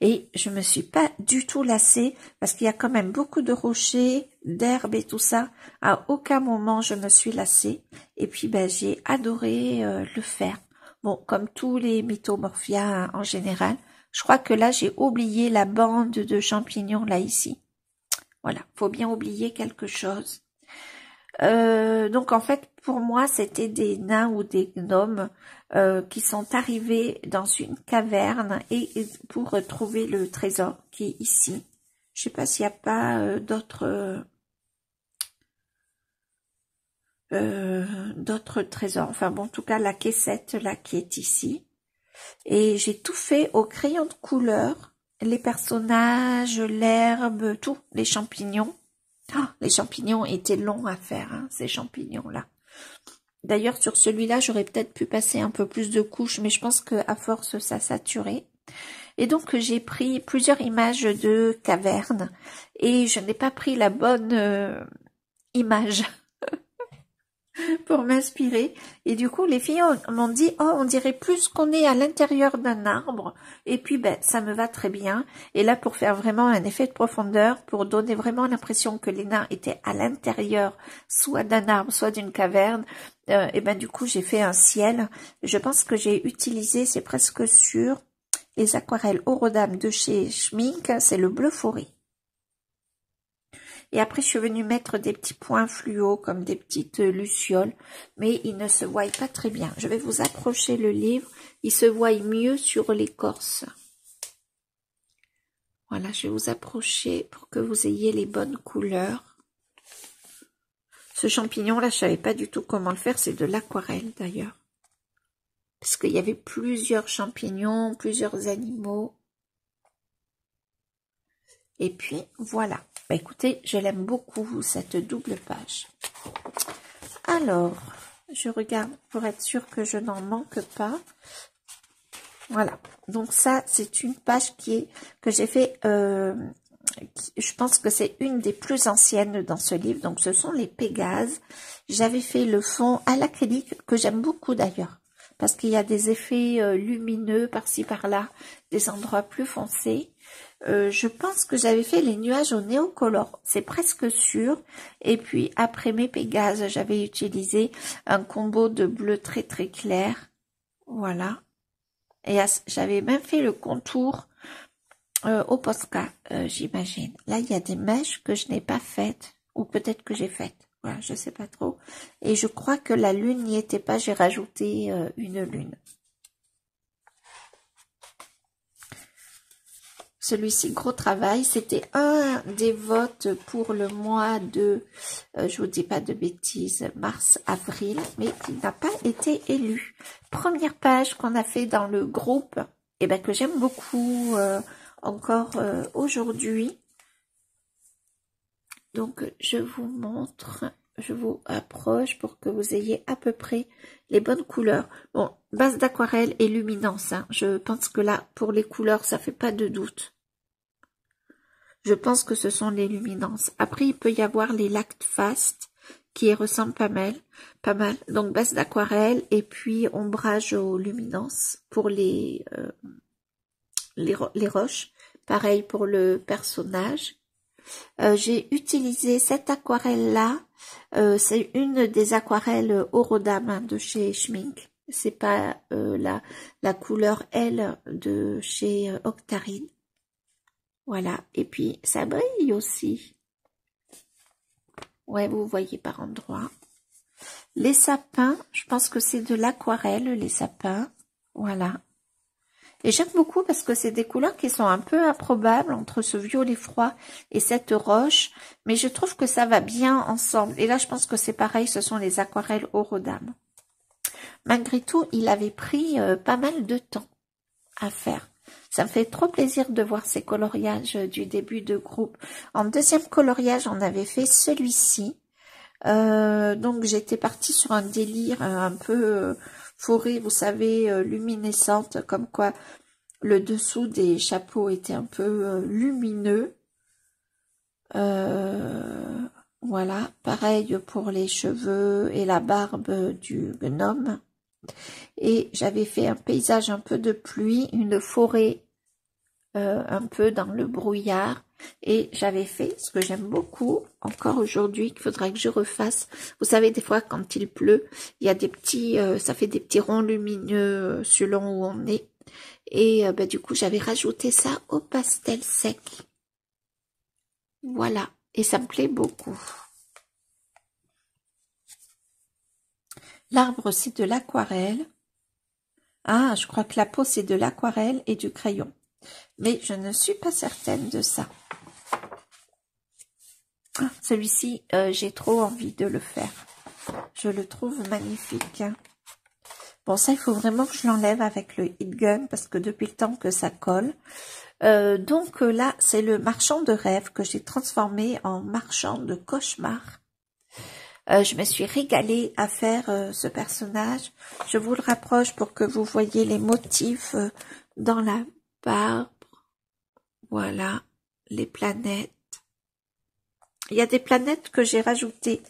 et je me suis pas du tout lassée parce qu'il y a quand même beaucoup de rochers, d'herbes et tout ça. À aucun moment je me suis lassée et puis ben, j'ai adoré le faire. Bon, comme tous les Mythomorphia hein, en général, je crois que là j'ai oublié la bande de champignons là ici. Voilà, faut bien oublier quelque chose. Donc en fait, pour moi, c'était des nains ou des gnomes qui sont arrivés dans une caverne et pour trouver le trésor qui est ici. Je sais pas s'il n'y a pas d'autres trésors. Enfin bon, en tout cas, la caissette là qui est ici. Et j'ai tout fait au crayon de couleur, les personnages, l'herbe, tout, les champignons. Ah, les champignons étaient longs à faire, hein, ces champignons-là. D'ailleurs, sur celui-là, j'aurais peut-être pu passer un peu plus de couches, mais je pense qu'à force, ça saturait. Et donc, j'ai pris plusieurs images de cavernes et je n'ai pas pris la bonne image pour m'inspirer. Et du coup, les filles m'ont dit, oh, on dirait plus qu'on est à l'intérieur d'un arbre. Et puis, ben, ça me va très bien. Et là, pour faire vraiment un effet de profondeur, pour donner vraiment l'impression que les nains étaient à l'intérieur, soit d'un arbre, soit d'une caverne, et ben, du coup, j'ai fait un ciel. Je pense que j'ai utilisé, c'est presque sûr, les aquarelles Aurodame de chez Schmink, c'est le bleu forêt. Et après, je suis venue mettre des petits points fluo comme des petites lucioles, mais ils ne se voient pas très bien. Je vais vous approcher le livre. Il se voit mieux sur l'écorce. Voilà, je vais vous approcher pour que vous ayez les bonnes couleurs. Ce champignon-là, je savais pas du tout comment le faire. C'est de l'aquarelle d'ailleurs. Parce qu'il y avait plusieurs champignons, plusieurs animaux. Et puis, voilà. Bah, écoutez, je l'aime beaucoup, cette double page. Alors, je regarde pour être sûre que je n'en manque pas. Voilà. Donc ça, c'est une page que j'ai fait, je pense que c'est une des plus anciennes dans ce livre. Donc, ce sont les Pégases. J'avais fait le fond à l'acrylique, que j'aime beaucoup d'ailleurs. Parce qu'il y a des effets lumineux par-ci par-là, des endroits plus foncés. Je pense que j'avais fait les nuages au néocolore, c'est presque sûr. Et puis après mes Pégases, j'avais utilisé un combo de bleu très très clair. Voilà. Et j'avais même fait le contour au Posca, j'imagine. Là, il y a des mèches que je n'ai pas faites, ou peut-être que j'ai faites. Voilà, je sais pas trop. Et je crois que la lune n'y était pas, j'ai rajouté une lune. Celui-ci, gros travail, c'était un des votes pour le mois de, je vous dis pas de bêtises, mars-avril, mais il n'a pas été élu. Première page qu'on a fait dans le groupe, et ben que j'aime beaucoup encore aujourd'hui. Donc, je vous montre, je vous approche pour que vous ayez à peu près les bonnes couleurs. Bon, base d'aquarelle et luminance, hein. Je pense que là, pour les couleurs, ça fait pas de doute. Je pense que ce sont les luminances. Après, il peut y avoir les Lact Fast qui ressemblent pas mal. Donc, base d'aquarelle et puis ombrage aux luminances pour les roches. Pareil pour le personnage. j'ai utilisé cette aquarelle-là. C'est une des aquarelles Horodam hein, de chez Schmink. C'est pas la couleur L de chez Octarine. Voilà. Et puis, ça brille aussi. Ouais, vous voyez par endroits. Les sapins, je pense que c'est de l'aquarelle, les sapins. Voilà. Et j'aime beaucoup parce que c'est des couleurs qui sont un peu improbables entre ce violet froid et cette roche. Mais je trouve que ça va bien ensemble. Et là, je pense que c'est pareil, ce sont les aquarelles Horodam. Malgré tout, il avait pris pas mal de temps à faire. Ça me fait trop plaisir de voir ces coloriages du début de groupe. En deuxième coloriage, on avait fait celui-ci. Donc j'étais partie sur un délire un peu forêt, vous savez, luminescente, comme quoi le dessous des chapeaux était un peu lumineux. Voilà, pareil pour les cheveux et la barbe du gnome. Et j'avais fait un paysage un peu de pluie, une forêt un peu dans le brouillard. Et j'avais fait ce que j'aime beaucoup, encore aujourd'hui, qu'il faudrait que je refasse. Vous savez, des fois, quand il pleut, il y a des petits, ça fait des petits ronds lumineux selon où on est. Et du coup, j'avais rajouté ça au pastel sec. Voilà, et ça me plaît beaucoup. L'arbre, c'est de l'aquarelle. Ah, je crois que la peau, c'est de l'aquarelle et du crayon. Mais je ne suis pas certaine de ça. Ah, celui-ci, j'ai trop envie de le faire. Je le trouve magnifique. Bon, ça, il faut vraiment que je l'enlève avec le heat gun parce que depuis le temps que ça colle. Donc là, c'est le marchand de rêve que j'ai transformé en marchand de cauchemar. Je me suis régalée à faire ce personnage. Je vous le rapproche pour que vous voyez les motifs dans la barbe. Voilà, les planètes. Il y a des planètes que j'ai rajoutées.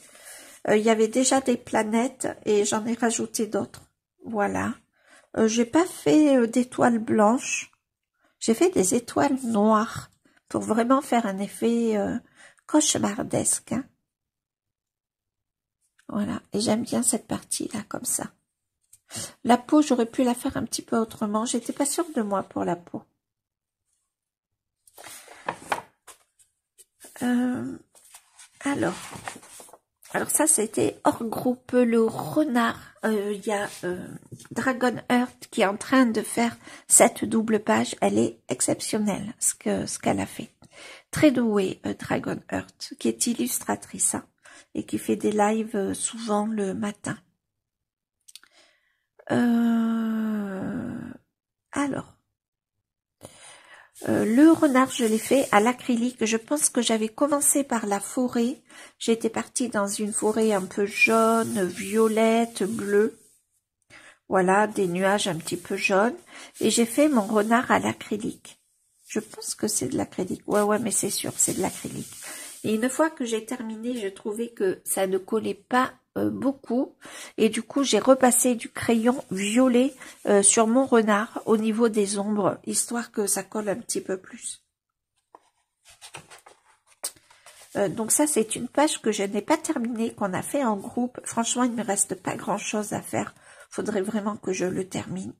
Il y avait déjà des planètes et j'en ai rajouté d'autres. Voilà. J'ai pas fait d'étoiles blanches. J'ai fait des étoiles noires pour vraiment faire un effet cauchemardesque. Hein. Voilà. Et j'aime bien cette partie-là comme ça. La peau, j'aurais pu la faire un petit peu autrement. J'étais pas sûre de moi pour la peau. Alors ça, c'était hors groupe, le renard. Il y a Dragon Heart qui est en train de faire cette double page. Elle est exceptionnelle, ce qu'elle a fait. Très douée, Dragon Heart, qui est illustratrice hein, et qui fait des lives souvent le matin. Alors. Le renard, je l'ai fait à l'acrylique. Je pense que j'avais commencé par la forêt. J'étais partie dans une forêt un peu jaune, violette, bleue. Voilà, des nuages un petit peu jaunes. Et j'ai fait mon renard à l'acrylique. Je pense que c'est de l'acrylique. Ouais, mais c'est sûr, c'est de l'acrylique. Et une fois que j'ai terminé, je trouvais que ça ne collait pas beaucoup. Et du coup, j'ai repassé du crayon violet sur mon renard au niveau des ombres, histoire que ça colle un petit peu plus. Donc ça, c'est une page que je n'ai pas terminée, qu'on a fait en groupe. Franchement, il ne me reste pas grand-chose à faire. Faudrait vraiment que je le termine.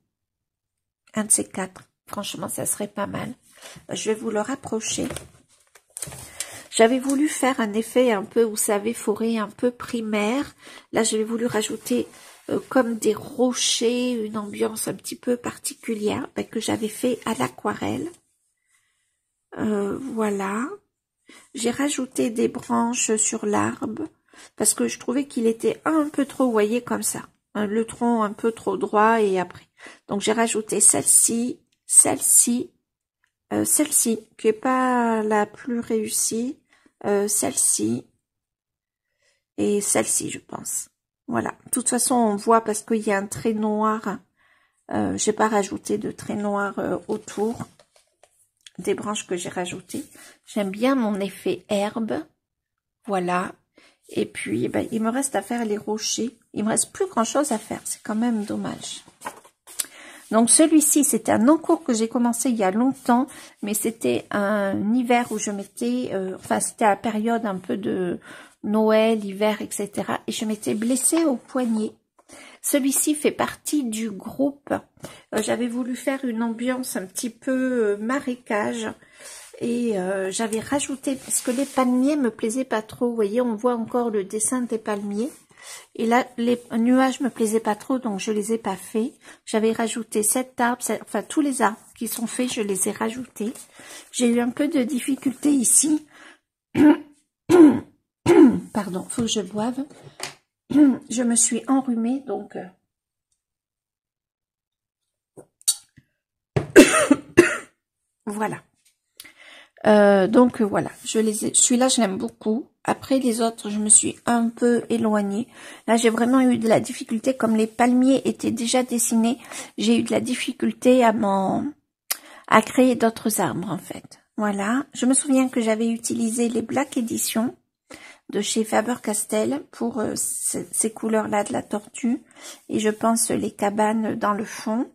Un de ces quatre. Franchement, ça serait pas mal. Je vais vous le rapprocher. J'avais voulu faire un effet un peu, vous savez, forêt un peu primaire. Là, j'avais voulu rajouter comme des rochers, une ambiance un petit peu particulière que j'avais fait à l'aquarelle. Voilà. J'ai rajouté des branches sur l'arbre parce que je trouvais qu'il était un peu trop, vous voyez, comme ça. Le tronc un peu trop droit et après. Donc, j'ai rajouté celle-ci, celle-ci, celle-ci, qui est pas la plus réussie. Celle-ci et celle-ci, je pense. Voilà. De toute façon, on voit parce qu'il y a un trait noir. J'ai pas rajouté de trait noir autour des branches que j'ai rajoutées. J'aime bien mon effet herbe. Voilà. Et puis, il me reste à faire les rochers. Il me reste plus grand-chose à faire. C'est quand même dommage. Donc celui-ci, c'était un encours que j'ai commencé il y a longtemps, mais c'était un hiver où je m'étais, enfin c'était à la période un peu de Noël, hiver, etc. Et je m'étais blessée au poignet. Celui-ci fait partie du groupe. J'avais voulu faire une ambiance un petit peu marécage. Et j'avais rajouté, parce que les palmiers me plaisaient pas trop. Vous voyez, on voit encore le dessin des palmiers. Et là, les nuages me plaisaient pas trop, donc je les ai pas faits. J'avais rajouté 7 arbres, enfin tous les arbres qui sont faits, je les ai rajoutés. J'ai eu un peu de difficulté ici. Pardon, faut que je boive. Je me suis enrhumée, donc... voilà. Donc voilà, celui-là je l'aime beaucoup. Après les autres, je me suis un peu éloignée. Là, j'ai vraiment eu de la difficulté, comme les palmiers étaient déjà dessinés, j'ai eu de la difficulté à créer d'autres arbres en fait. Voilà, je me souviens que j'avais utilisé les Black Edition de chez Faber-Castell pour ces couleurs-là de la tortue, et je pense les cabanes dans le fond.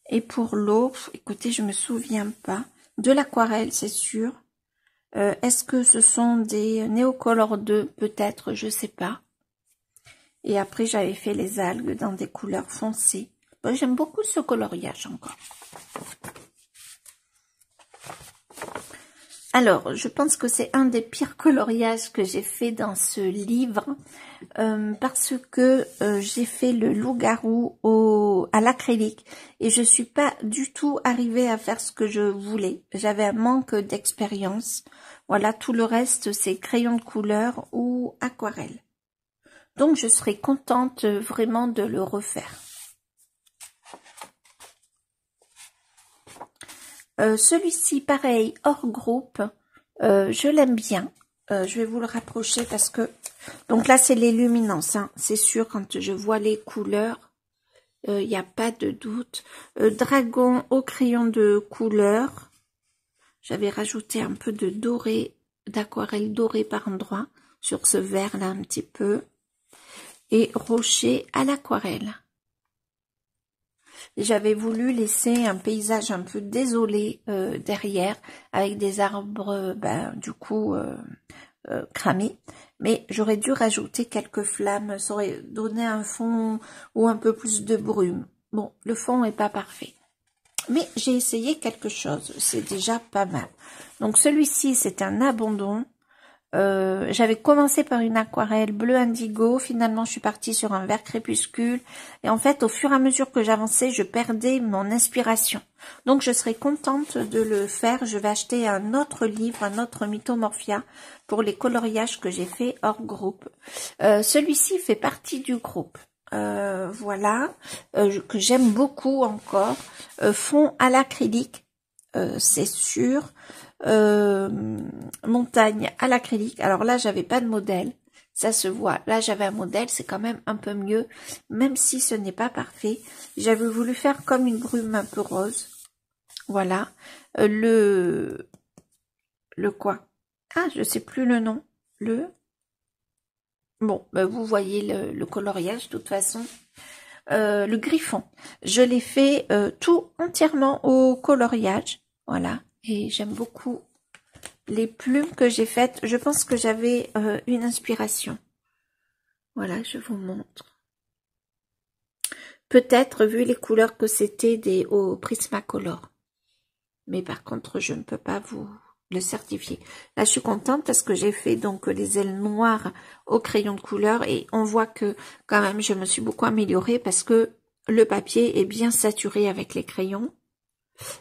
Et pour l'eau, écoutez, je me souviens pas. De l'aquarelle, c'est sûr. Est-ce que ce sont des Neocolor 2? Peut-être, je sais pas. Et après, j'avais fait les algues dans des couleurs foncées. Bon, j'aime beaucoup ce coloriage encore. Alors, je pense que c'est un des pires coloriages que j'ai fait dans ce livre, parce que j'ai fait le loup-garou à l'acrylique et je suis pas du tout arrivée à faire ce que je voulais. J'avais un manque d'expérience. Voilà, tout le reste, c'est crayon de couleur ou aquarelle. Donc, je serais contente vraiment de le refaire. Celui-ci, pareil, hors groupe, je l'aime bien. Je vais vous le rapprocher parce que... Donc là, c'est les luminances. Hein. C'est sûr, quand je vois les couleurs, il n'y a pas de doute. Dragon au crayon de couleur. J'avais rajouté un peu de doré, d'aquarelle dorée par endroit, sur ce vert-là un petit peu. Et rocher à l'aquarelle. J'avais voulu laisser un paysage un peu désolé derrière, avec des arbres, du coup, cramés. Mais j'aurais dû rajouter quelques flammes, ça aurait donné un fond ou un peu plus de brume. Bon, le fond n'est pas parfait. Mais j'ai essayé quelque chose, c'est déjà pas mal. Donc celui-ci, c'est un abandon. J'avais commencé par une aquarelle bleu indigo, finalement je suis partie sur un vert crépuscule, et en fait au fur et à mesure que j'avançais, je perdais mon inspiration. Donc je serais contente de le faire. Je vais acheter un autre livre, un autre Mythomorphia, pour les coloriages que j'ai fait hors groupe. Celui-ci fait partie du groupe. Voilà, que j'aime beaucoup encore. Fond à l'acrylique, c'est sûr. Montagne à l'acrylique. Alors là, j'avais pas de modèle, ça se voit. Là, j'avais un modèle, c'est quand même un peu mieux, même si ce n'est pas parfait. J'avais voulu faire comme une brume un peu rose. Voilà. Le quoi? Ah, je sais plus le nom. Bon, vous voyez le coloriage de toute façon. Le griffon. Je l'ai fait tout entièrement au coloriage. Voilà. Et j'aime beaucoup les plumes que j'ai faites. Je pense que j'avais une inspiration. Voilà, je vous montre. Peut-être vu les couleurs que c'était au Prismacolor. Mais par contre, je ne peux pas vous le certifier. Là, je suis contente parce que j'ai fait donc les ailes noires au crayon de couleur et on voit que quand même, je me suis beaucoup améliorée parce que le papier est bien saturé avec les crayons.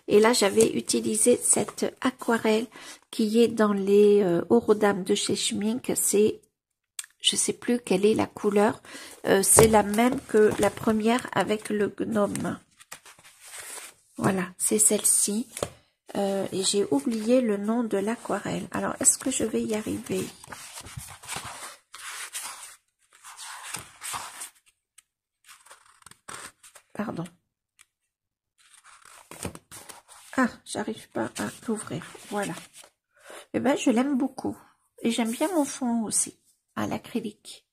Et là, j'avais utilisé cette aquarelle qui est dans les Orodames de chez Schmincke. C'est, je sais plus quelle est la couleur. C'est la même que la première avec le gnome. Voilà, c'est celle-ci. Et j'ai oublié le nom de l'aquarelle. Alors, est-ce que je vais y arriver? Pardon. Ah, j'arrive pas à l'ouvrir. Voilà. Eh ben, je l'aime beaucoup. Et j'aime bien mon fond aussi, à l'acrylique.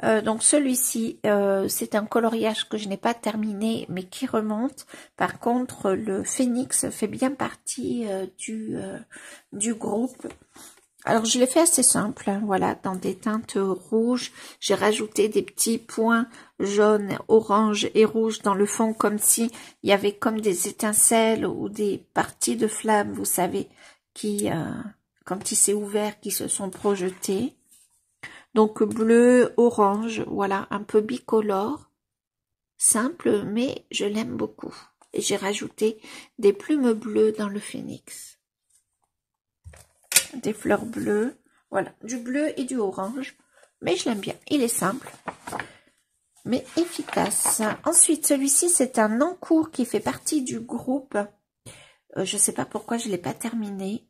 Donc celui-ci, c'est un coloriage que je n'ai pas terminé, mais qui remonte. Par contre, le phénix fait bien partie du groupe. Alors je l'ai fait assez simple, hein, voilà, dans des teintes rouges. J'ai rajouté des petits points jaunes, orange et rouge dans le fond, comme si il y avait comme des étincelles ou des parties de flammes, vous savez, qui, quand il s'est ouvert, qui se sont projetées. Donc bleu, orange, voilà, un peu bicolore, simple, mais je l'aime beaucoup. Et j'ai rajouté des plumes bleues dans le phénix. Des fleurs bleues, voilà, du bleu et du orange, mais je l'aime bien. Il est simple, mais efficace. Ensuite, celui-ci, c'est un encours qui fait partie du groupe. Je ne sais pas pourquoi je ne l'ai pas terminé.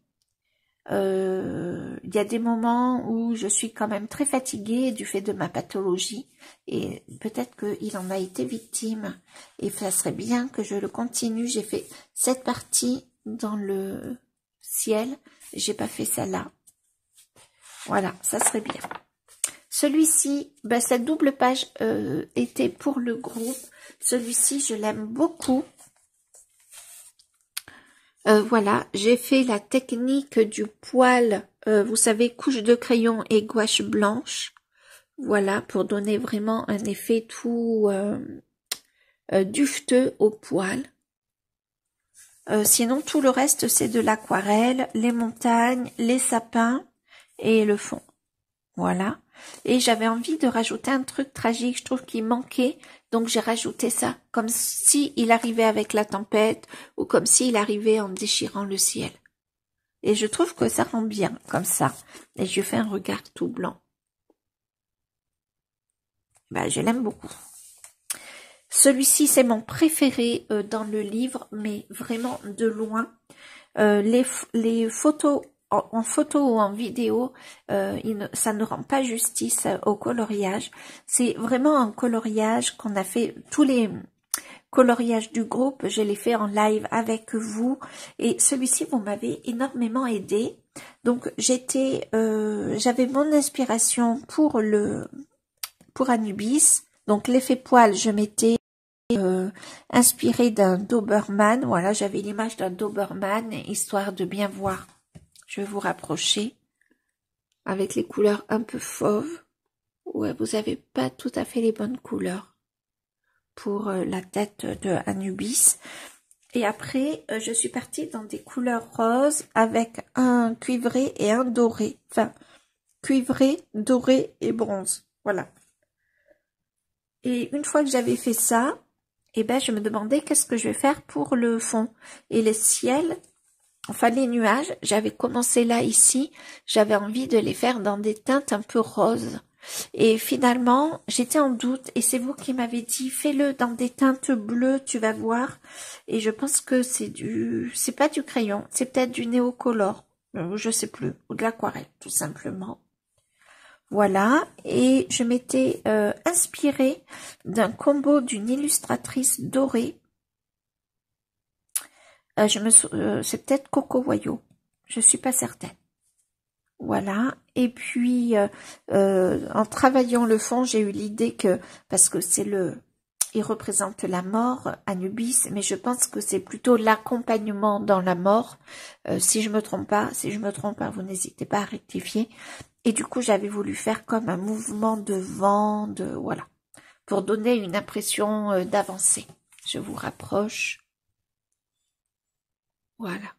Il y a des moments où je suis quand même très fatiguée du fait de ma pathologie et peut-être qu'il en a été victime et ça serait bien que je le continue. J'ai fait cette partie dans le ciel, j'ai pas fait celle-là. Voilà, ça serait bien. Celui-ci, ben, cette double page était pour le groupe. Celui-ci, je l'aime beaucoup. Voilà, j'ai fait la technique du poil, vous savez, couche de crayon et gouache blanche. Voilà, pour donner vraiment un effet tout dufteux au poil. Sinon, tout le reste, c'est de l'aquarelle, les montagnes, les sapins et le fond. Voilà. Et j'avais envie de rajouter un truc tragique, je trouve qu'il manquait, donc j'ai rajouté ça, comme si il arrivait avec la tempête, ou comme s'il arrivait en déchirant le ciel. Et je trouve que ça rend bien, comme ça. Et je fais un regard tout blanc. Ben, je l'aime beaucoup. Celui-ci, c'est mon préféré dans le livre, mais vraiment de loin. Les photos en photo ou en vidéo, ça ne rend pas justice au coloriage. C'est vraiment un coloriage qu'on a fait, tous les coloriages du groupe, je l'ai fait en live avec vous. Et celui-ci, vous m'avez énormément aidé. Donc, j'avais mon inspiration pour Anubis. Donc, l'effet poil, je m'étais inspiré d'un Doberman. Voilà, j'avais l'image d'un Doberman, histoire de bien voir. Je vais vous rapprocher avec les couleurs un peu fauves. Ouais, vous n'avez pas tout à fait les bonnes couleurs pour la tête de Anubis. Et après, je suis partie dans des couleurs roses avec un cuivré et un doré. Enfin, cuivré, doré et bronze. Voilà. Et une fois que j'avais fait ça, eh ben, je me demandais qu'est-ce que je vais faire pour le fond. Et les ciels, enfin les nuages, j'avais commencé là ici, j'avais envie de les faire dans des teintes un peu roses. Et finalement, j'étais en doute et c'est vous qui m'avez dit fais-le dans des teintes bleues, tu vas voir. Et je pense que c'est pas du crayon, c'est peut-être du néocolore, je sais plus, ou de l'aquarelle tout simplement. Voilà, et je m'étais inspirée d'un combo d'une illustratrice dorée. C'est peut-être Coco Wayo, je suis pas certaine. Voilà, et puis en travaillant le fond, j'ai eu l'idée que, parce que il représente la mort, Anubis, mais je pense que c'est plutôt l'accompagnement dans la mort, si je me trompe pas, vous n'hésitez pas à rectifier. Et du coup, j'avais voulu faire comme un mouvement de vent, voilà, pour donner une impression d'avancée. Je vous rapproche. Voilà.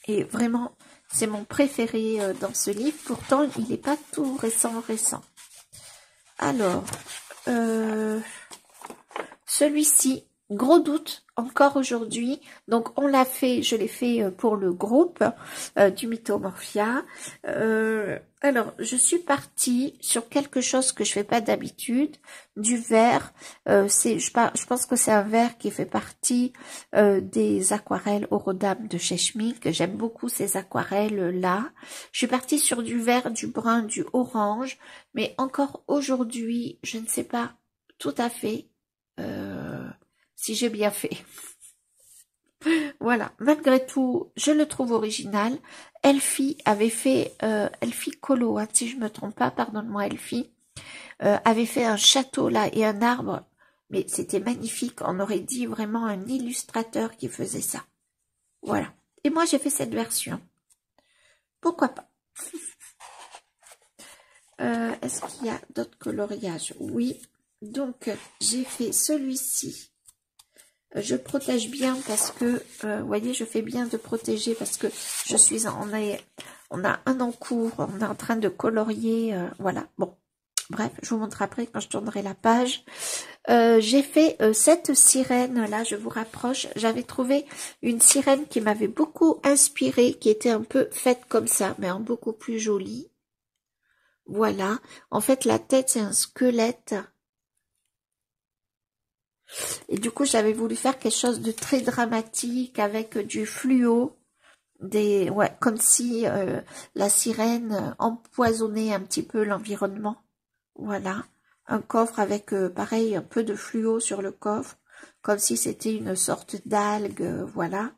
Et vraiment, c'est mon préféré dans ce livre. Pourtant, il n'est pas tout récent. Alors, celui-ci, gros doute encore aujourd'hui. Donc, on l'a fait, je l'ai fait pour le groupe du Mythomorphia. Alors, je suis partie sur quelque chose que je fais pas d'habitude, du vert. Je pense que c'est un vert qui fait partie des aquarelles Aurodam de chez Schmick. J'aime beaucoup ces aquarelles-là. Je suis partie sur du vert, du brun, du orange. Mais encore aujourd'hui, je ne sais pas tout à fait si j'ai bien fait. Voilà, malgré tout, je le trouve original. Elfie avait fait, Elfie Colo, hein, si je me trompe pas, pardonne-moi Elfie, avait fait un château là et un arbre, mais c'était magnifique. On aurait dit vraiment un illustrateur qui faisait ça. Voilà. Et moi, j'ai fait cette version. Pourquoi pas? Est-ce qu'il y a d'autres coloriages? Oui. Donc, j'ai fait celui-ci. Je protège bien parce que, vous voyez, je fais bien de protéger parce que je suis, on a un en cours, on est en train de colorier, voilà. Bon, bref, je vous montre après quand je tournerai la page. J'ai fait cette sirène là, je vous rapproche. J'avais trouvé une sirène qui m'avait beaucoup inspirée, qui était un peu faite comme ça, mais en beaucoup plus jolie. Voilà. En fait, la tête c'est un squelette. Et du coup, j'avais voulu faire quelque chose de très dramatique avec du fluo, ouais, comme si la sirène empoisonnait un petit peu l'environnement. Voilà, un coffre avec pareil un peu de fluo sur le coffre, comme si c'était une sorte d'algue, voilà.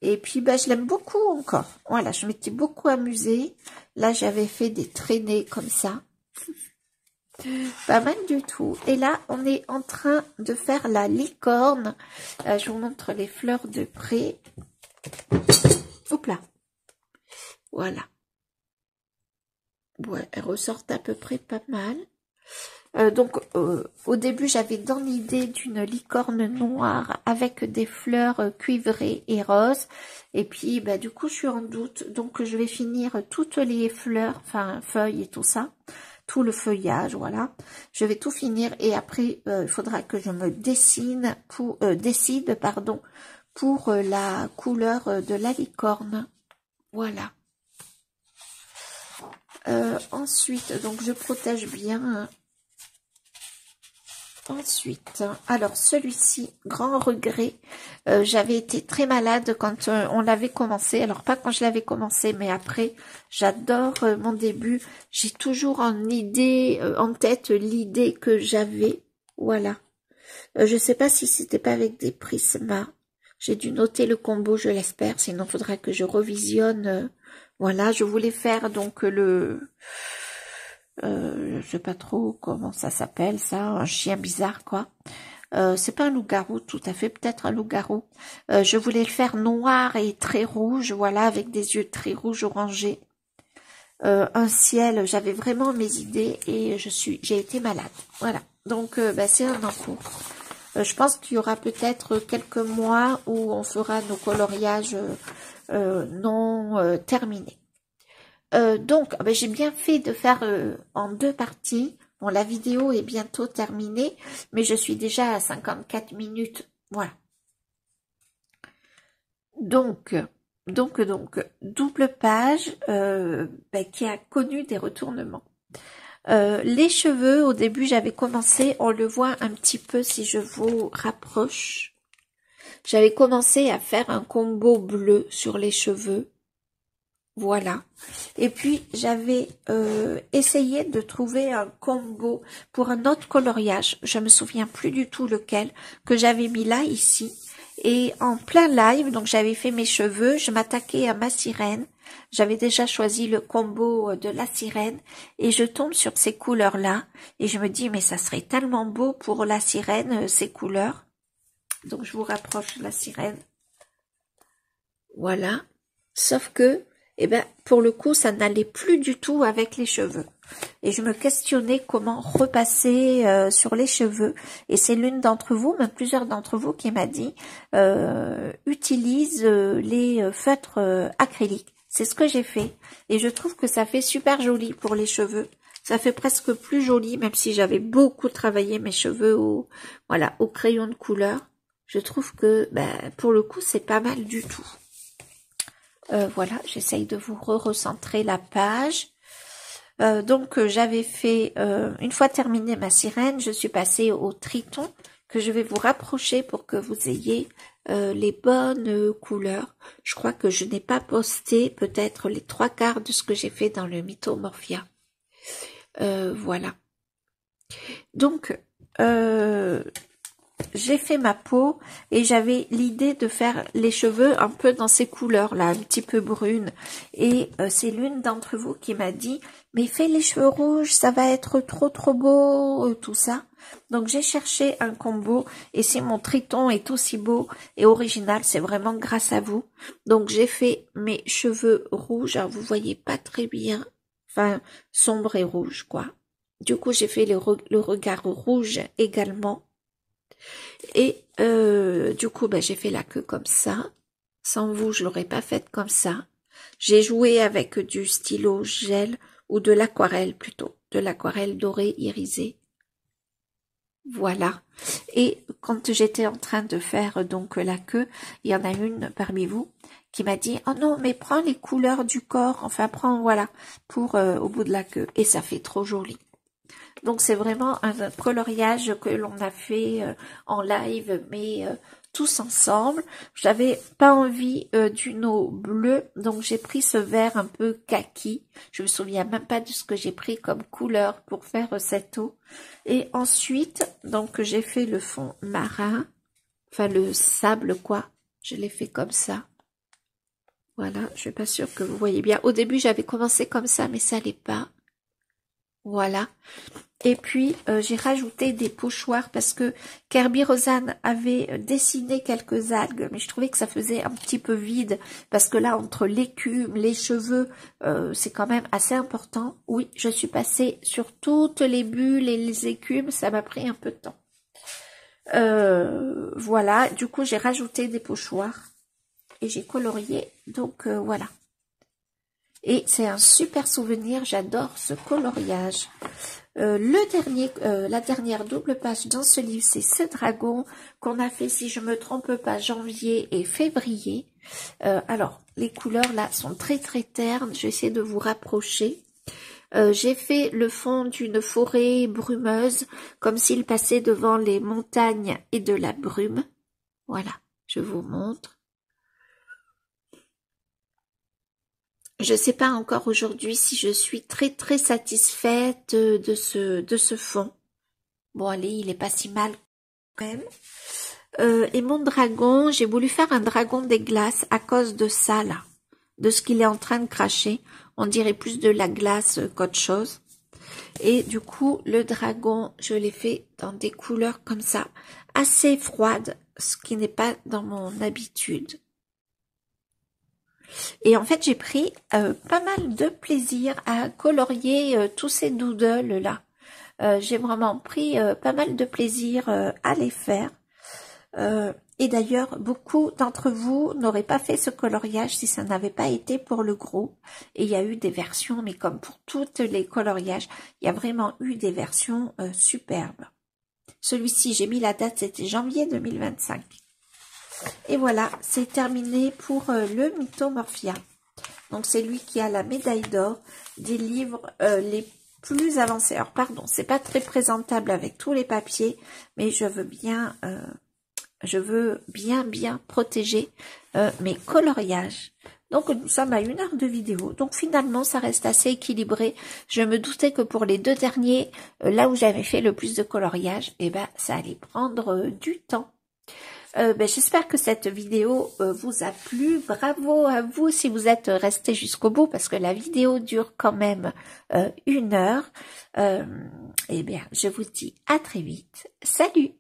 Et puis ben je l'aime beaucoup encore. Voilà, je m'étais beaucoup amusée. Là, j'avais fait des traînées comme ça. Pas mal du tout. Et là, on est en train de faire la licorne. Je vous montre les fleurs de près. Hop là. Voilà. Ouais, elles ressortent à peu près pas mal. Donc, au début, j'avais dans l'idée d'une licorne noire avec des fleurs cuivrées et roses. Et puis, bah, du coup, je suis en doute. Donc, je vais finir toutes les fleurs, enfin, feuilles et tout ça. Tout le feuillage, voilà. Je vais tout finir et après, il faudra que je me décide, pardon, pour la couleur de la licorne. Voilà. Ensuite, donc je protège bien. Ensuite, alors celui-ci, grand regret, j'avais été très malade quand on l'avait commencé. Alors pas quand je l'avais commencé, mais après, j'adore mon début. J'ai toujours en tête l'idée que j'avais. Voilà. Je sais pas si c'était pas avec des prismas. J'ai dû noter le combo, je l'espère. Sinon, il faudra que je revisionne. Voilà, je voulais faire donc je sais pas trop comment ça s'appelle, ça, un chien bizarre, quoi. C'est pas un loup-garou, tout à fait, peut-être un loup-garou. Je voulais le faire noir et très rouge, voilà, avec des yeux très rouges orangés. Un ciel, j'avais vraiment mes idées et j'ai été malade. Voilà, donc bah, c'est un encours. Je pense qu'il y aura peut-être quelques mois où on fera nos coloriages non terminés. Donc, ben, j'ai bien fait de faire en 2 parties. Bon, la vidéo est bientôt terminée, mais je suis déjà à 54 minutes. Voilà. Donc, double page ben, qui a connu des retournements. Les cheveux, au début, j'avais commencé, on le voit un petit peu si je vous rapproche. J'avais commencé à faire un combo bleu sur les cheveux. Voilà. Et puis, j'avais essayé de trouver un combo pour un autre coloriage. Je me souviens plus du tout lequel, que j'avais mis là, ici. Et en plein live, donc j'avais fait mes cheveux, je m'attaquais à ma sirène. J'avais déjà choisi le combo de la sirène. Et je tombe sur ces couleurs-là. Et je me dis, mais ça serait tellement beau pour la sirène, ces couleurs. Donc, je vous rapproche la sirène. Voilà. Sauf que, eh ben, pour le coup, ça n'allait plus du tout avec les cheveux. Et je me questionnais comment repasser sur les cheveux. Et c'est l'une d'entre vous, même plusieurs d'entre vous, qui m'a dit utilise les feutres acryliques. C'est ce que j'ai fait. Et je trouve que ça fait super joli pour les cheveux. Ça fait presque plus joli, même si j'avais beaucoup travaillé mes cheveux au crayon de couleur. Je trouve que, ben, pour le coup, c'est pas mal du tout. Voilà, j'essaye de vous recentrer la page. Donc, j'avais fait, une fois terminé ma sirène, je suis passée au triton, que je vais vous rapprocher pour que vous ayez les bonnes couleurs. Je crois que je n'ai pas posté peut-être les 3/4 de ce que j'ai fait dans le Mythomorphia. Voilà. Donc, j'ai fait ma peau et j'avais l'idée de faire les cheveux un peu dans ces couleurs-là, un petit peu brunes. Et c'est l'une d'entre vous qui m'a dit « Mais fais les cheveux rouges, ça va être trop beau, tout ça. » Donc j'ai cherché un combo et si mon triton est aussi beau et original, c'est vraiment grâce à vous. Donc j'ai fait mes cheveux rouges, alors vous voyez pas très bien, enfin sombre et rouge quoi. Du coup j'ai fait le regard rouge également. Et du coup j'ai fait la queue comme ça. Sans vous je l'aurais pas faite comme ça. J'ai joué avec du stylo gel ou de l'aquarelle plutôt, de l'aquarelle dorée irisée. Voilà. Et quand j'étais en train de faire donc la queue, il y en a une parmi vous qui m'a dit « Oh non, mais prends les couleurs du corps, enfin prends, voilà, pour au bout de la queue. » Et ça fait trop joli. Donc c'est vraiment un coloriage que l'on a fait en live, mais tous ensemble. J'avais pas envie d'une eau bleue, donc j'ai pris ce vert un peu kaki. Je me souviens même pas de ce que j'ai pris comme couleur pour faire cette eau. Et ensuite, donc j'ai fait le fond marin, enfin le sable quoi. Je l'ai fait comme ça. Voilà, je suis pas sûre que vous voyez bien. Au début, j'avais commencé comme ça, mais ça l'est pas. Voilà. Et puis, j'ai rajouté des pochoirs parce que Kirby Rosanne avait dessiné quelques algues, mais je trouvais que ça faisait un petit peu vide parce que là, entre l'écume, les cheveux, c'est quand même assez important. Oui, je suis passée sur toutes les bulles et les écumes, ça m'a pris un peu de temps. Voilà, du coup, j'ai rajouté des pochoirs et j'ai colorié, donc voilà. Et c'est un super souvenir, j'adore ce coloriage. La dernière double page dans ce livre, c'est ce dragon qu'on a fait, si je me trompe pas, janvier et février. Alors, les couleurs là sont très ternes, je vais essayer de vous rapprocher. J'ai fait le fond d'une forêt brumeuse, comme s'il passait devant les montagnes et de la brume. Voilà, je vous montre. Je sais pas encore aujourd'hui si je suis très satisfaite de ce fond. Bon allez, il est pas si mal quand même. Et mon dragon, j'ai voulu faire un dragon des glaces à cause de ça là, de ce qu'il est en train de cracher. On dirait plus de la glace qu'autre chose. Et du coup, le dragon, je l'ai fait dans des couleurs comme ça, assez froides, ce qui n'est pas dans mon habitude. Et en fait, j'ai pris pas mal de plaisir à colorier tous ces doodles là. J'ai vraiment pris pas mal de plaisir à les faire. Et d'ailleurs, beaucoup d'entre vous n'auraient pas fait ce coloriage si ça n'avait pas été pour le groupe. Et il y a eu des versions, mais comme pour toutes les coloriages, il y a vraiment eu des versions superbes. Celui-ci, j'ai mis la date, c'était janvier 2025. Et voilà, c'est terminé pour le Mythomorphia. Donc c'est lui qui a la médaille d'or des livres les plus avancés. Alors pardon, c'est pas très présentable avec tous les papiers, mais je veux bien protéger mes coloriages. Donc nous sommes à 1 heure de vidéo. Donc finalement ça reste assez équilibré. Je me doutais que pour les deux derniers, là où j'avais fait le plus de coloriage, eh ben ça allait prendre du temps. J'espère que cette vidéo vous a plu. Bravo à vous si vous êtes resté jusqu'au bout parce que la vidéo dure quand même 1 heure. Je vous dis à très vite. Salut!